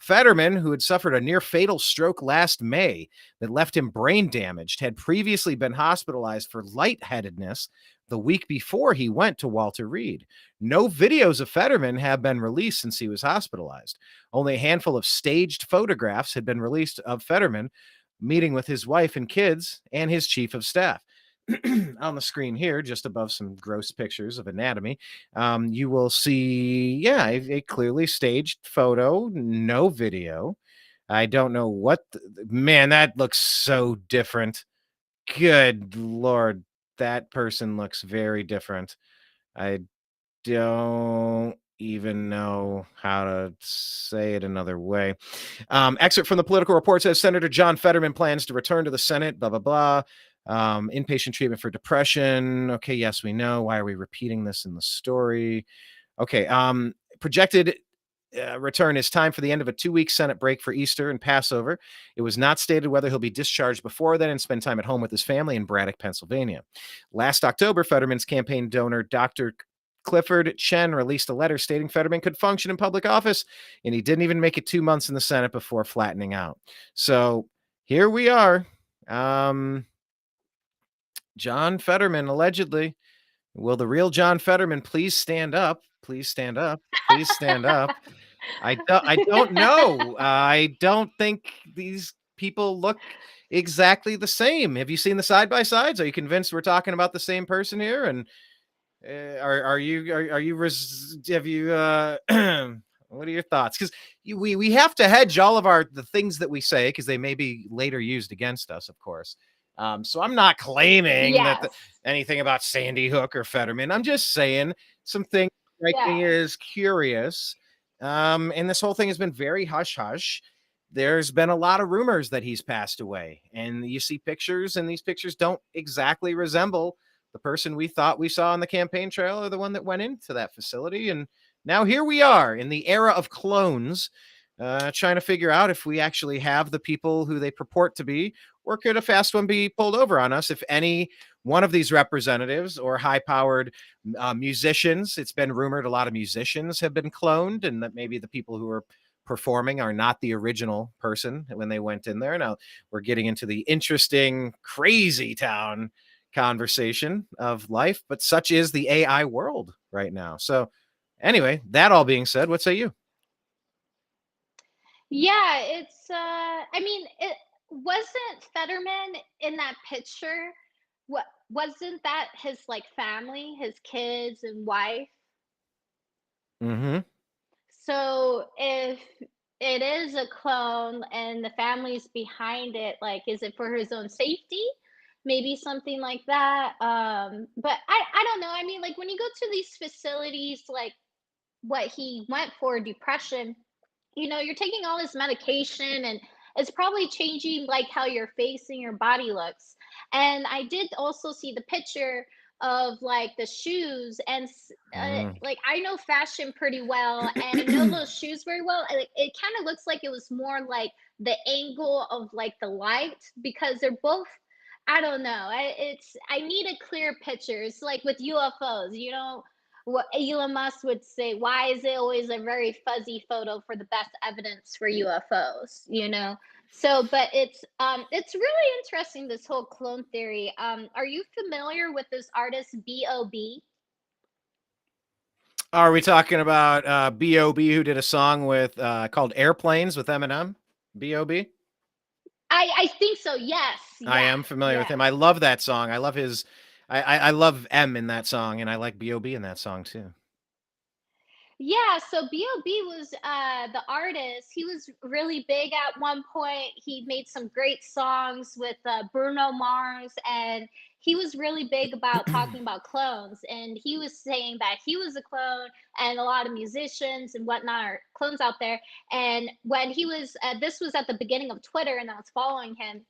Fetterman, who had suffered a near fatal stroke last May that left him brain damaged, had previously been hospitalized for lightheadedness the week before he went to Walter Reed. No videos of Fetterman have been released since he was hospitalized. Only a handful of staged photographs had been released of Fetterman meeting with his wife and kids and his chief of staff. On the screen here, just above some gross pictures of anatomy, you will see, a clearly staged photo, no video. I don't know what, man, that looks so different. Good Lord, that person looks very different. I don't even know how to say it another way. Excerpt from the Political Report says Senator John Fetterman plans to return to the Senate, blah, blah, blah. Inpatient treatment for depression. Okay, yes, we know. Why are we repeating this in the story? Okay, projected return is time for the end of a 2-week Senate break for Easter and Passover. It was not stated whether he'll be discharged before then and spend time at home with his family in Braddock, Pennsylvania. Last October, Fetterman's campaign donor, Dr. Clifford Chen, released a letter stating Fetterman could function in public office, and he didn't even make it 2 months in the Senate before flattening out. So here we are. John Fetterman, allegedly. Will the real John Fetterman please stand up? Please stand up. Please stand up. I don't know. I don't think these people look exactly the same. Have you seen the side-by-sides? Are you convinced we're talking about the same person here? And have you what are your thoughts? Because we have to hedge all of the things that we say because they may be later used against us, of course. So I'm not claiming that anything about Sandy Hook or Fetterman. I'm just saying some things strike me as curious. And this whole thing has been very hush hush. There's been a lot of rumors that he's passed away, and you see pictures, and these pictures don't exactly resemble the person we thought we saw on the campaign trail or the one that went into that facility. And now here we are in the era of clones, trying to figure out if we actually have the people who they purport to be, or could a fast one be pulled over on us if any one of these representatives or high-powered musicians, it's been rumored a lot of musicians have been cloned, and that maybe the people who are performing are not the original person when they went in there. Now we're getting into the interesting, crazy town conversation of life, but such is the AI world right now. So anyway, that all being said, what say you? Yeah, it's I mean, it wasn't Fetterman in that picture. What wasn't that his like family, his kids and wife? Mm-hmm. So if it is a clone and the family's behind it, like is it for his own safety? Maybe something like that. But I don't know. I mean, like when you go to these facilities, like what he went for, depression, you're taking all this medication and it's probably changing like how your face and your body looks. And I did also see the picture of like the shoes and like I know fashion pretty well and I know those shoes very well. And it kind of looks like it was more like the angle of like the light because they're both, I don't know. I need a clear picture. It's like with UFOs, what Elon Musk would say, why is it always a very fuzzy photo for the best evidence for UFOs, So, but it's really interesting, this whole clone theory. Are you familiar with this artist B.O.B.? Are we talking about B.O.B. who did a song with called Airplanes with Eminem? B.O.B.? I think so, yes. I am familiar with him. I love that song. I love his I love M in that song, and I like B.O.B. in that song too. Yeah, so B.O.B. was the artist. He was really big at one point. He made some great songs with Bruno Mars, and he was really big about talking about clones. And he was saying that he was a clone, and a lot of musicians and whatnot are clones out there. And when he was, this was at the beginning of Twitter, and I was following him.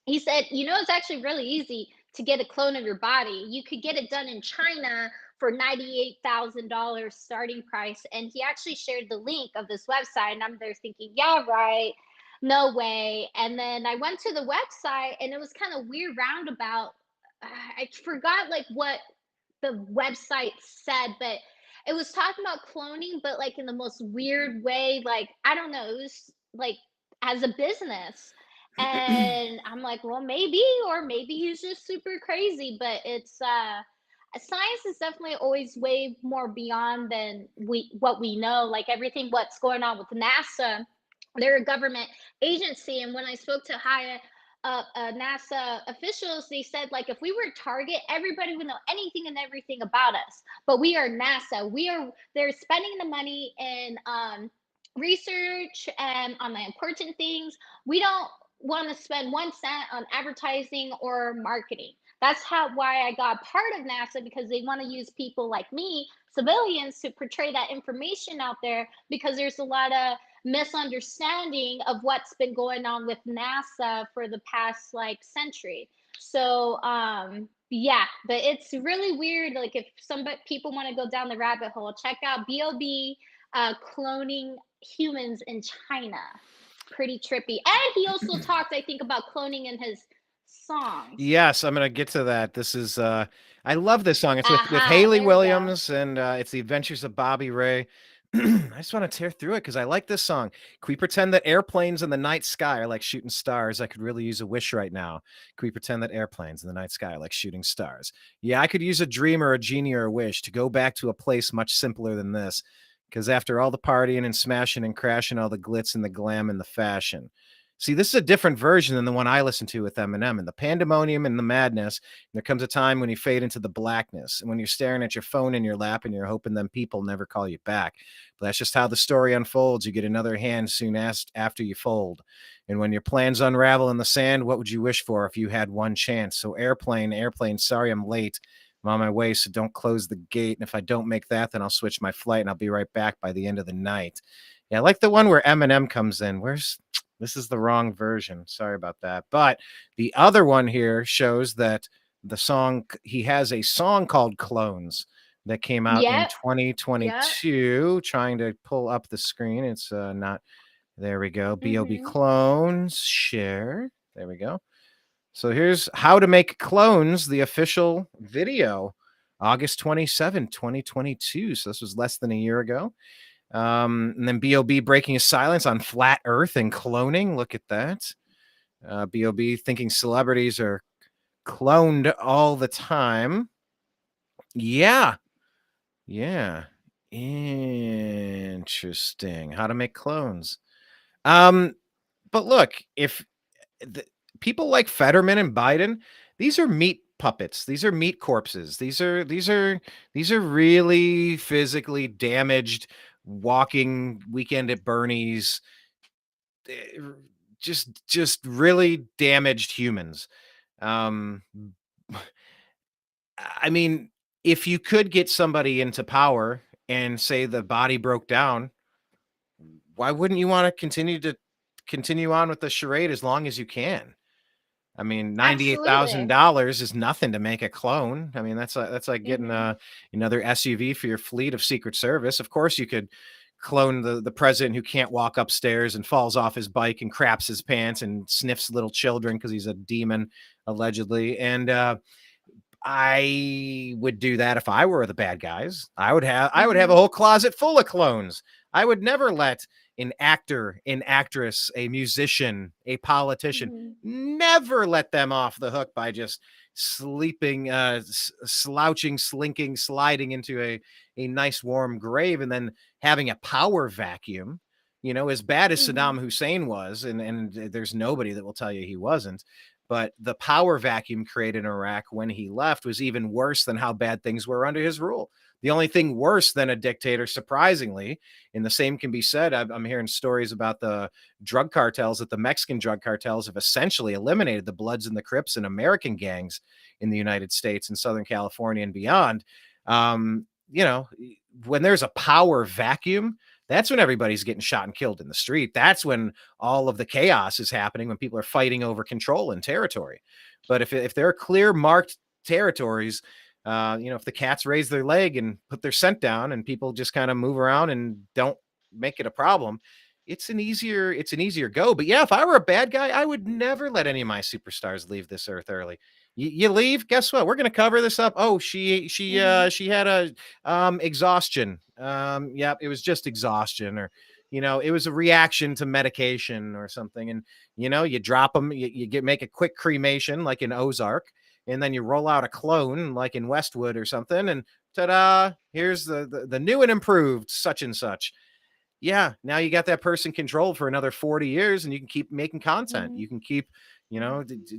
He said, it's actually really easy to get a clone of your body. You could get it done in China for $98,000 starting price. And he actually shared the link of this website. And I'm there thinking, yeah, right. No way. And then I went to the website and it was kind of weird roundabout. I forgot like what the website said, but it was talking about cloning, but like in the most weird way. Like, I don't know, it was like as a business. And I'm like, well, maybe, or maybe he's just super crazy. But it's science is definitely always way more beyond than what we know. Like everything what's going on with NASA, they're a government agency. And when I spoke to high NASA officials, they said like if we were Target, everybody would know anything and everything about us. But we are NASA. They're spending the money in research and on the important things. We don't want to spend 1 cent on advertising or marketing. That's why I got part of NASA, because they want to use people like me, civilians, to portray that information out there, because there's a lot of misunderstanding of what's been going on with NASA for the past like century. So yeah, but it's really weird. Like if people want to go down the rabbit hole, check out B.O.B. Cloning humans in China. Pretty trippy. And he also talked, I think, about cloning in his songs. Yes, I'm gonna get to that. This is I love this song. It's with Aha, Haley there we go. Williams, and it's the Adventures of Bobby Ray. I just want to tear through it because I like this song. Can we pretend that airplanes in the night sky are like shooting stars? I could really use a wish right now. Can we pretend that airplanes in the night sky are like shooting stars? Yeah, I could use a dream or a genie or a wish to go back to a place much simpler than this. Because after all the partying and smashing and crashing, all the glitz and the glam and the fashion. See, this is a different version than the one I listened to with Eminem. And the pandemonium and the madness, and there comes a time when you fade into the blackness, and when you're staring at your phone in your lap and you're hoping them people never call you back. But that's just how the story unfolds. You get another hand soon after you fold. And when your plans unravel in the sand, what would you wish for if you had one chance? So airplane, sorry I'm late. I'm on my way, so don't close the gate. And if I don't make that, then I'll switch my flight and I'll be right back by the end of the night. Yeah, I like the one where Eminem comes in. This is the wrong version. Sorry about that. But the other one here shows that he has a song called Clones that came out in 2022. Yep. Trying to pull up the screen. It's not. There we go. B.O.B. Clones, share. There we go. So here's How to Make Clones, the official video, August 27, 2022. So this was less than a year ago. And then B.O.B. breaking his silence on flat earth and cloning. Look at that. B.O.B. thinking celebrities are cloned all the time. Yeah. Interesting. How to make clones. But look, if people like Fetterman and Biden, these are meat puppets. These are meat corpses. These are really physically damaged, walking Weekend at Bernie's, just really damaged humans. I mean, if you could get somebody into power and say the body broke down, why wouldn't you want to continue on with the charade as long as you can? I mean, $98,000 is nothing to make a clone. I mean, that's like getting another SUV for your fleet of Secret Service. Of course, you could clone the president who can't walk upstairs and falls off his bike and craps his pants and sniffs little children because he's a demon, allegedly. And I would do that if I were the bad guys. I would have a whole closet full of clones. I would never let an actor, an actress, a musician, a politician, never let them off the hook by just sleeping, slouching, slinking, sliding into a nice warm grave and then having a power vacuum. You know, as bad as Saddam Hussein was, and there's nobody that will tell you he wasn't, but the power vacuum created in Iraq when he left was even worse than how bad things were under his rule. The only thing worse than a dictator, surprisingly, and the same can be said, I'm hearing stories about the drug cartels, that the Mexican drug cartels have essentially eliminated the Bloods and the Crips and American gangs in the United States and Southern California and beyond. You know, when there's a power vacuum, that's when everybody's getting shot and killed in the street. That's when all of the chaos is happening, when people are fighting over control and territory. But if there are clear marked territories, you know, if the cats raise their leg and put their scent down and people just kind of move around and don't make it a problem, it's an easier go. But yeah, if I were a bad guy, I would never let any of my superstars leave this earth early. You leave, guess what? We're going to cover this up. Oh, she had a exhaustion. Yeah, it was just exhaustion, or it was a reaction to medication or something. And you drop them, you make a quick cremation like in Ozark, and then you roll out a clone like in Westwood or something, and ta-da, here's the new and improved such and such. Yeah, now you got that person controlled for another 40 years, and you can keep making content. You can keep,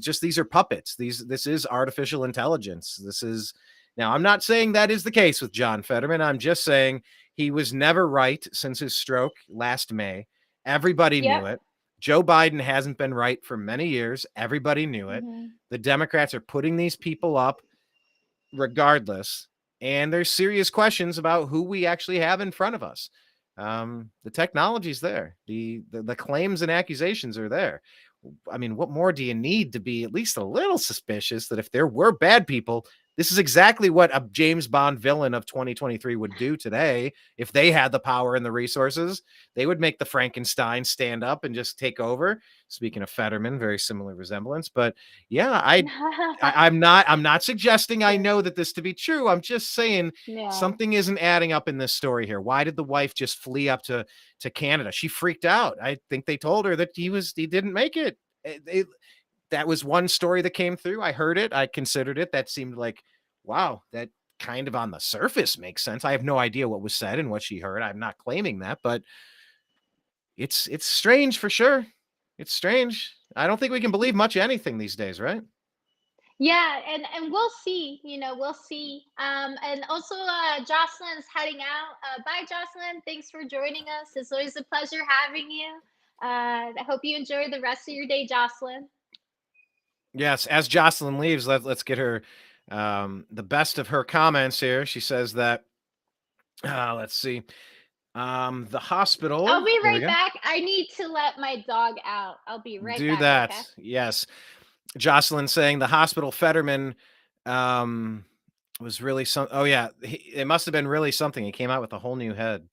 just these are puppets. This is artificial intelligence. Now, I'm not saying that is the case with John Fetterman. I'm just saying he was never right since his stroke last May. Everybody knew it. Joe Biden hasn't been right for many years. Everybody knew it. The Democrats are putting these people up regardless. And there's serious questions about who we actually have in front of us. The technology's there. The claims and accusations are there. I mean, what more do you need to be at least a little suspicious that if there were bad people, this is exactly what a James Bond villain of 2023 would do today. If they had the power and the resources, they would make the Frankenstein stand up and just take over. Speaking of Fetterman, very similar resemblance. But yeah, I'm not suggesting I know that this to be true. I'm just saying something isn't adding up in this story here. Why did the wife just flee up to Canada? She freaked out. I think they told her that he didn't make it. That was one story that came through. I heard it. I considered it. That seemed like, wow, that kind of on the surface makes sense. I have no idea what was said and what she heard. I'm not claiming that, but it's strange for sure. It's strange. I don't think we can believe much anything these days, right? Yeah, and we'll see, we'll see. And also Jocelyn's heading out. Bye, Jocelyn. Thanks for joining us. It's always a pleasure having you. I hope you enjoy the rest of your day, Jocelyn. Yes, as Jocelyn leaves, let's get her the best of her comments here. She says that let's see. The hospital. I'll be right back. I need to let my dog out. I'll be right back. Do that. Okay? Yes. Jocelyn saying the hospital Fetterman was really oh yeah, it must have been really something. He came out with a whole new head.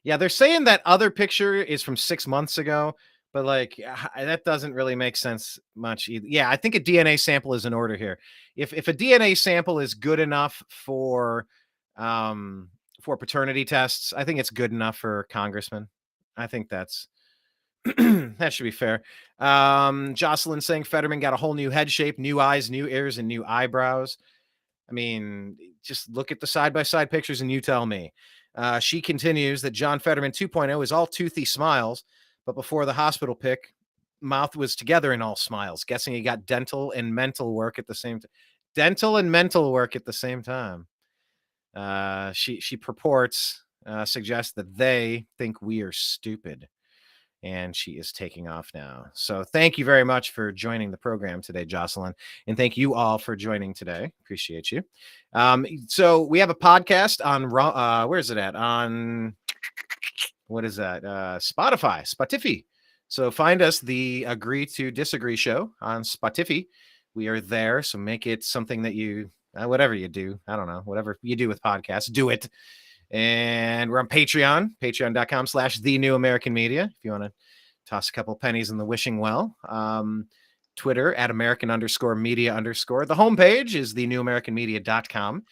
Yeah, they're saying that other picture is from 6 months ago, but like that doesn't really make sense much either. Yeah, I think a DNA sample is in order here. If a DNA sample is good enough for paternity tests, I think it's good enough for congressmen. I think that's that should be fair. Jocelyn saying Fetterman got a whole new head shape, new eyes, new ears, and new eyebrows. I mean, just look at the side-by-side pictures and you tell me. She continues that John Fetterman 2.0 is all toothy smiles, but before the hospital pic, mouth was together in all smiles. Guessing he got dental and mental work at the same time. Dental and mental work at the same time. She purports, suggests that they think we are stupid. And she is taking off now. So thank you very much for joining the program today, Jocelyn. And thank you all for joining today. Appreciate you. So we have a podcast on, where is it at? On, what is that? Spotify. So find us, the Agree to Disagree show on Spotify. We are there. So make it something that you, whatever you do, I don't know, whatever you do with podcasts, do it. And we're on Patreon, patreon.com/The New American Media. If you want to toss a couple pennies in the wishing well. Twitter @American_media_. The homepage is thenewamericanmedia.com.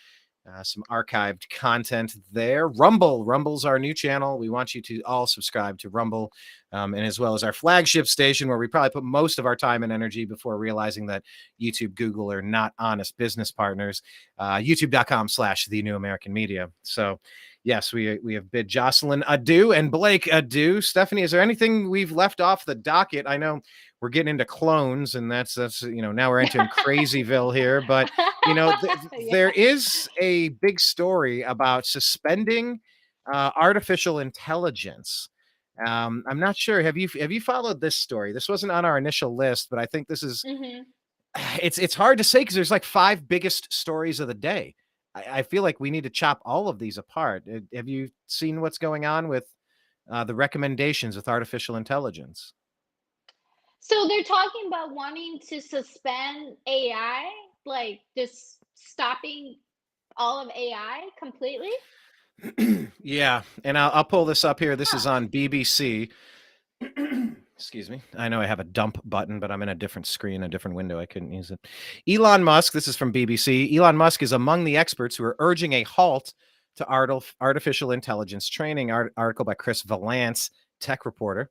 Some archived content there. Rumble's our new channel. We want you to all subscribe to Rumble, and as well as our flagship station, where we probably put most of our time and energy before realizing that YouTube, Google are not honest business partners. YouTube.com/The New American Media. So yes, we have bid Jocelyn adieu and Blake adieu. Stephanie, is there anything we've left off the docket? I know we're getting into clones, and that's now we're entering Crazyville here, but there is a big story about suspending artificial intelligence. I'm not sure. Have you followed this story? This wasn't on our initial list, but I think this is. It's hard to say because there's like 5 biggest stories of the day. I feel like we need to chop all of these apart. Have you seen what's going on with the recommendations with artificial intelligence? So they're talking about wanting to suspend AI, like just stopping all of AI completely. Yeah, and I'll pull this up here. This is on BBC. Excuse me. I know I have a dump button, but I'm in a different screen, a different window. I couldn't use it. Elon Musk, this is from BBC. Elon Musk is among the experts who are urging a halt to artificial intelligence training. Article by Chris Valance, tech reporter.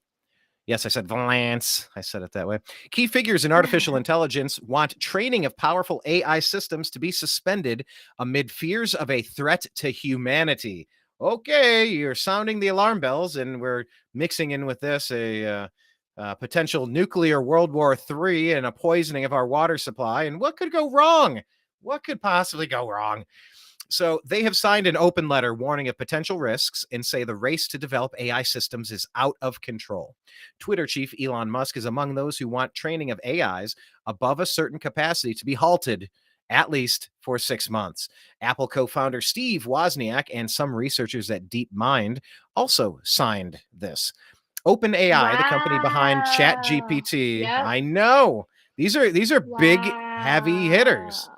Yes, I said Valance. I said it that way. Key figures in artificial intelligence want training of powerful AI systems to be suspended amid fears of a threat to humanity. Okay, you're sounding the alarm bells, and we're mixing in with this a potential nuclear World War III and a poisoning of our water supply. And what could go wrong? What could possibly go wrong? So they have signed an open letter warning of potential risks and say the race to develop AI systems is out of control. Twitter chief Elon Musk is among those who want training of AIs above a certain capacity to be halted, at least for 6 months. Apple co-founder Steve Wozniak and some researchers at DeepMind also signed this. OpenAI, the company behind Wow. ChatGPT. Yep. I know. These are big, heavy hitters.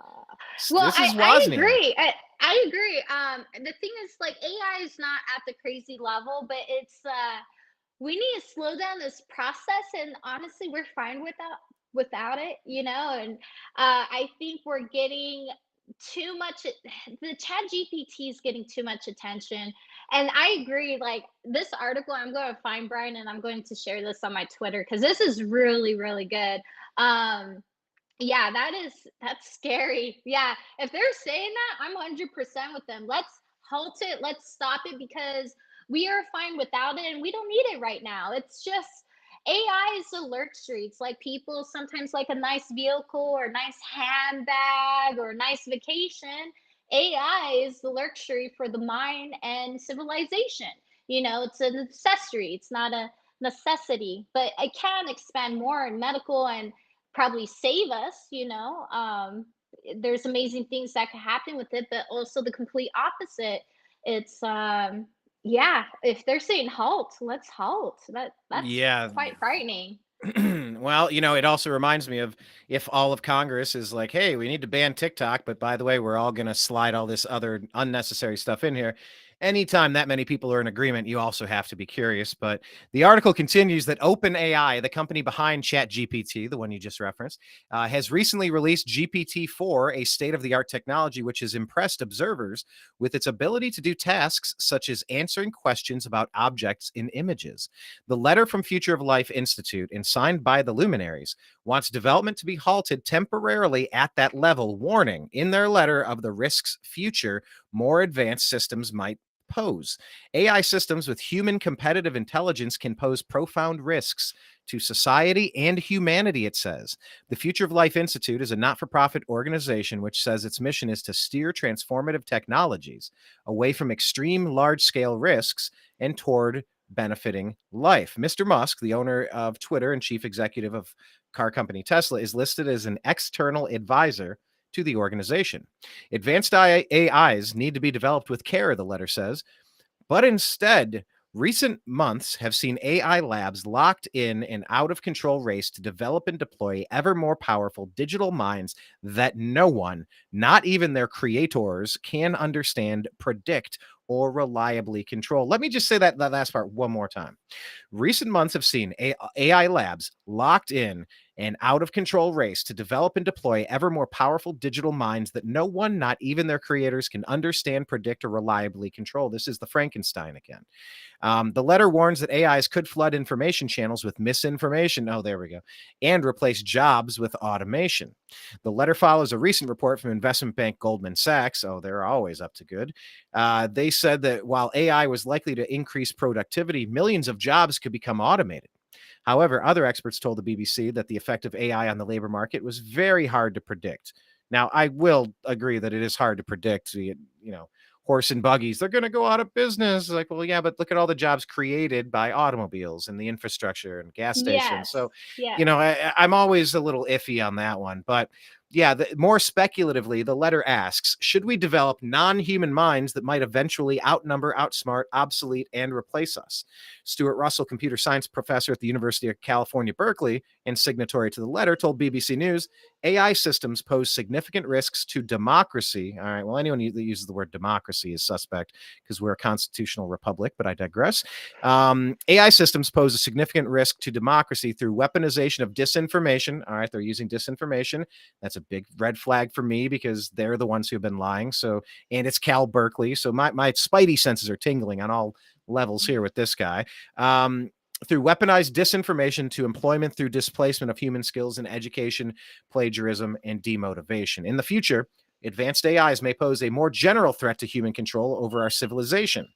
Well, This is I Wozniak. agree. I agree. The thing is, like, AI is not at the crazy level, but it's we need to slow down this process. And honestly, we're fine without it, you know. And I think we're getting too much. The Chat GPT is getting too much attention, and I agree. Like, this article, I'm going to find Brian, and I'm going to share this on my Twitter because this is really, really good. Yeah, that's scary. Yeah, if they're saying that, I'm 100% with them. Let's halt it. Let's stop it because we are fine without it and we don't need it right now. It's just AI is a luxury. It's like people sometimes like a nice vehicle or a nice handbag or a nice vacation. AI is the luxury for the mind and civilization. You know, it's an accessory. It's not a necessity, but it can expand more in medical and probably save us, you know. There's amazing things that could happen with it, but also the complete opposite. It's yeah, if they're saying halt, let's halt. That's Yeah. quite frightening. Well, you know, it also reminds me of if all of Congress is like, hey, we need to ban TikTok, but by the way, we're all going to slide all this other unnecessary stuff in here. Anytime that many people are in agreement, you also have to be curious. But the article continues that OpenAI, the company behind ChatGPT, the one you just referenced, has recently released GPT-4, a state-of-the-art technology which has impressed observers with its ability to do tasks such as answering questions about objects in images. The letter from Future of Life Institute and signed by the luminaries wants development to be halted temporarily at that level, warning in their letter of the risks future more advanced systems might pose. AI systems with human competitive intelligence can pose profound risks to society and humanity, it says. The Future of Life Institute is a not-for-profit organization which says its mission is to steer transformative technologies away from extreme large-scale risks and toward benefiting life. Mr. Musk, the owner of Twitter and chief executive of car company Tesla, is listed as an external advisor to the organization. Advanced AIs need to be developed with care, the letter says, but instead, recent months have seen AI labs locked in an out-of-control race to develop and deploy ever more powerful digital minds that no one, not even their creators, can understand, predict, or reliably control. Let me just say that last part one more time. Recent months have seen AI labs locked in an out-of-control race to develop and deploy ever more powerful digital minds that no one, not even their creators, can understand, predict, or reliably control. This is the Frankenstein again. The letter warns that AIs could flood information channels with misinformation. Oh, there we go. And replace jobs with automation. The letter follows a recent report from investment bank Goldman Sachs. Oh, they're always up to good. They said that while AI was likely to increase productivity, millions of jobs could become automated. However, other experts told the BBC that the effect of AI on the labor market was very hard to predict. Now, I will agree that it is hard to predict. You know, horse and buggies, they're going to go out of business. Like, well, yeah, but look at all the jobs created by automobiles and the infrastructure and gas stations. Yes. So, Yes. you know, I'm always a little iffy on that one. But more speculatively, the letter asks, should we develop non-human minds that might eventually outnumber, outsmart, obsolete, and replace us? Stuart Russell, computer science professor at the University of California, Berkeley, and signatory to the letter, told BBC News, AI systems pose significant risks to democracy. All right, well, anyone that uses the word democracy is suspect because we're a constitutional republic, but I digress. AI systems pose a significant risk to democracy through weaponization of disinformation. All right, they're using disinformation. That's a big red flag for me because they're the ones who have been lying. So, and it's Cal Berkeley. So my spidey senses are tingling on all levels here with this guy. Through weaponized disinformation to employment through displacement of human skills in education, plagiarism, and demotivation. In the future, advanced AIs may pose a more general threat to human control over our civilization.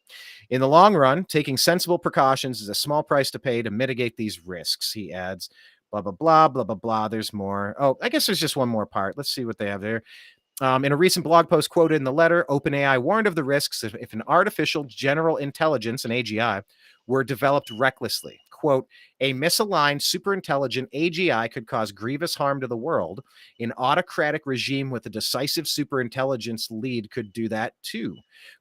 In the long run, taking sensible precautions is a small price to pay to mitigate these risks, he adds. Blah, blah, blah, blah, blah, blah. There's more. Oh, I guess there's just one more part. Let's see what they have there. In a recent blog post quoted in the letter, OpenAI warned of the risks if an artificial general intelligence, an AGI, were developed recklessly. Quote, a misaligned superintelligent AGI could cause grievous harm to the world. An autocratic regime with a decisive superintelligence lead could do that too.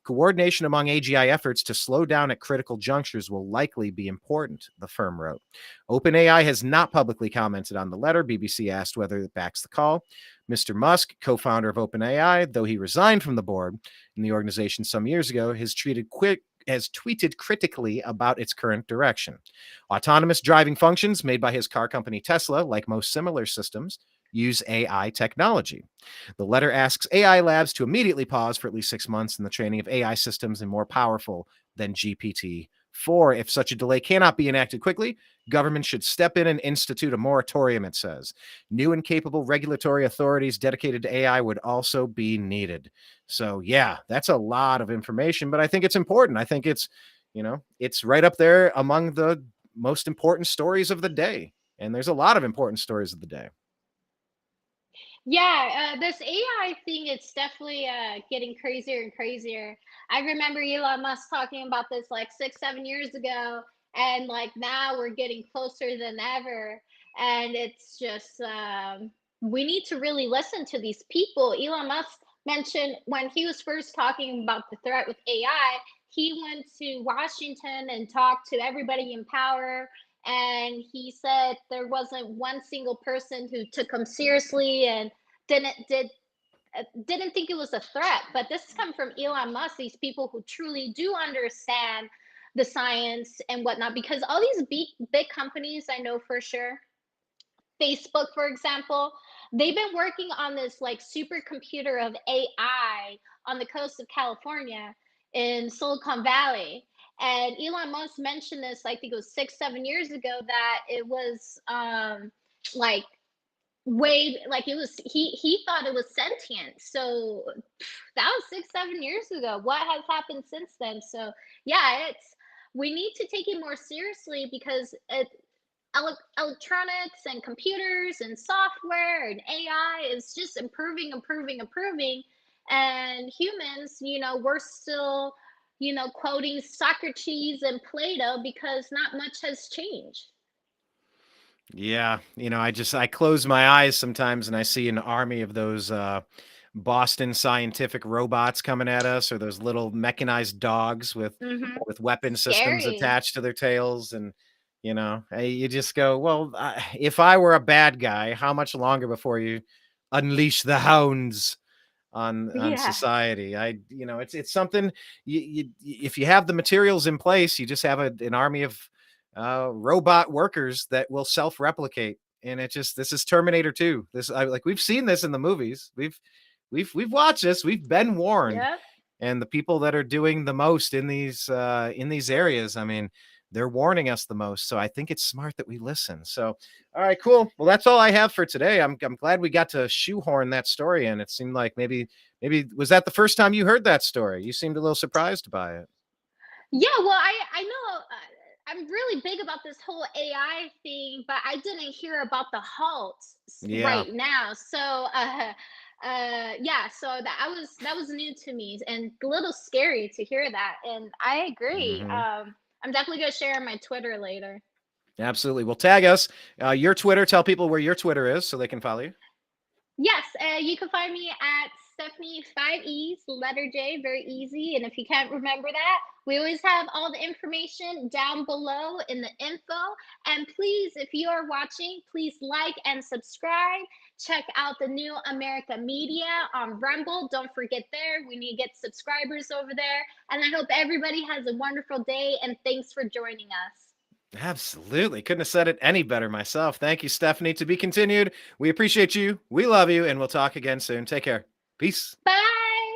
Coordination among AGI efforts to slow down at critical junctures will likely be important, the firm wrote. OpenAI has not publicly commented on the letter. BBC asked whether it backs the call. Mr. Musk, co-founder of OpenAI, though he resigned from the board in the organization some years ago, has tweeted critically about its current direction. Autonomous driving functions made by his car company Tesla, like most similar systems, use AI technology. The letter asks AI labs to immediately pause for at least 6 months in the training of AI systems and more powerful than GPT-4. If such a delay cannot be enacted quickly, government should step in and institute a moratorium, it says. New and capable regulatory authorities dedicated to AI would also be needed. So, yeah, that's a lot of information, but I think it's important. I think it's, it's right up there among the most important stories of the day. And there's a lot of important stories of the day. Yeah, this AI thing, it's definitely getting crazier and crazier. I remember Elon Musk talking about this like 6, 7 years ago, and like now we're getting closer than ever. And it's just, we need to really listen to these people. Elon Musk mentioned when he was first talking about the threat with AI, he went to Washington and talked to everybody in power, and he said there wasn't one single person who took him seriously and didn't think it was a threat. But this has come from Elon Musk, these people who truly do understand the science and whatnot, because all these big companies, I know for sure, Facebook, for example, they've been working on this like supercomputer of AI on the coast of California in Silicon Valley. And Elon Musk mentioned this, I think it was 6, 7 years ago, that it was like way, like it was, he thought it was sentient. So that was 6, 7 years ago. What has happened since then? So yeah, we need to take it more seriously, because electronics and computers and software and AI is just improving. And humans, we're still, quoting Socrates and Plato because not much has changed. Yeah, I close my eyes sometimes and I see an army of those Boston Scientific robots coming at us, or those little mechanized dogs with weapon systems Scary. attached to their tails. And you just go, well, if I were a bad guy, how much longer before you unleash the hounds on Yeah. society? It's something, if you have the materials in place, you just have an army of robot workers that will self-replicate. And this is Terminator 2. We've seen this in the movies. We've watched this. We've been warned. Yep. And the people that are doing the most in these areas, I mean, they're warning us the most. So I think it's smart that we listen. So, all right, cool. Well, that's all I have for today. I'm glad we got to shoehorn that story in. It seemed like maybe was that the first time you heard that story? You seemed a little surprised by it. Yeah, well, I know I'm really big about this whole AI thing, but I didn't hear about the halt right now. So yeah, so that was new to me and a little scary to hear that. And I agree. I'm definitely gonna share on my Twitter later. Absolutely. Well, tag us. Your Twitter. Tell people where your Twitter is so they can follow you. Yes, you can find me at Stephanie 5 E's, letter J, very easy. And if you can't remember that, we always have all the information down below in the info. And please, if you are watching, please like and subscribe. Check out the New America Media on Rumble. Don't forget there. We need to get subscribers over there. And I hope everybody has a wonderful day. And thanks for joining us. Absolutely. Couldn't have said it any better myself. Thank you, Stephanie. To be continued. We appreciate you. We love you. And we'll talk again soon. Take care. Peace. Bye.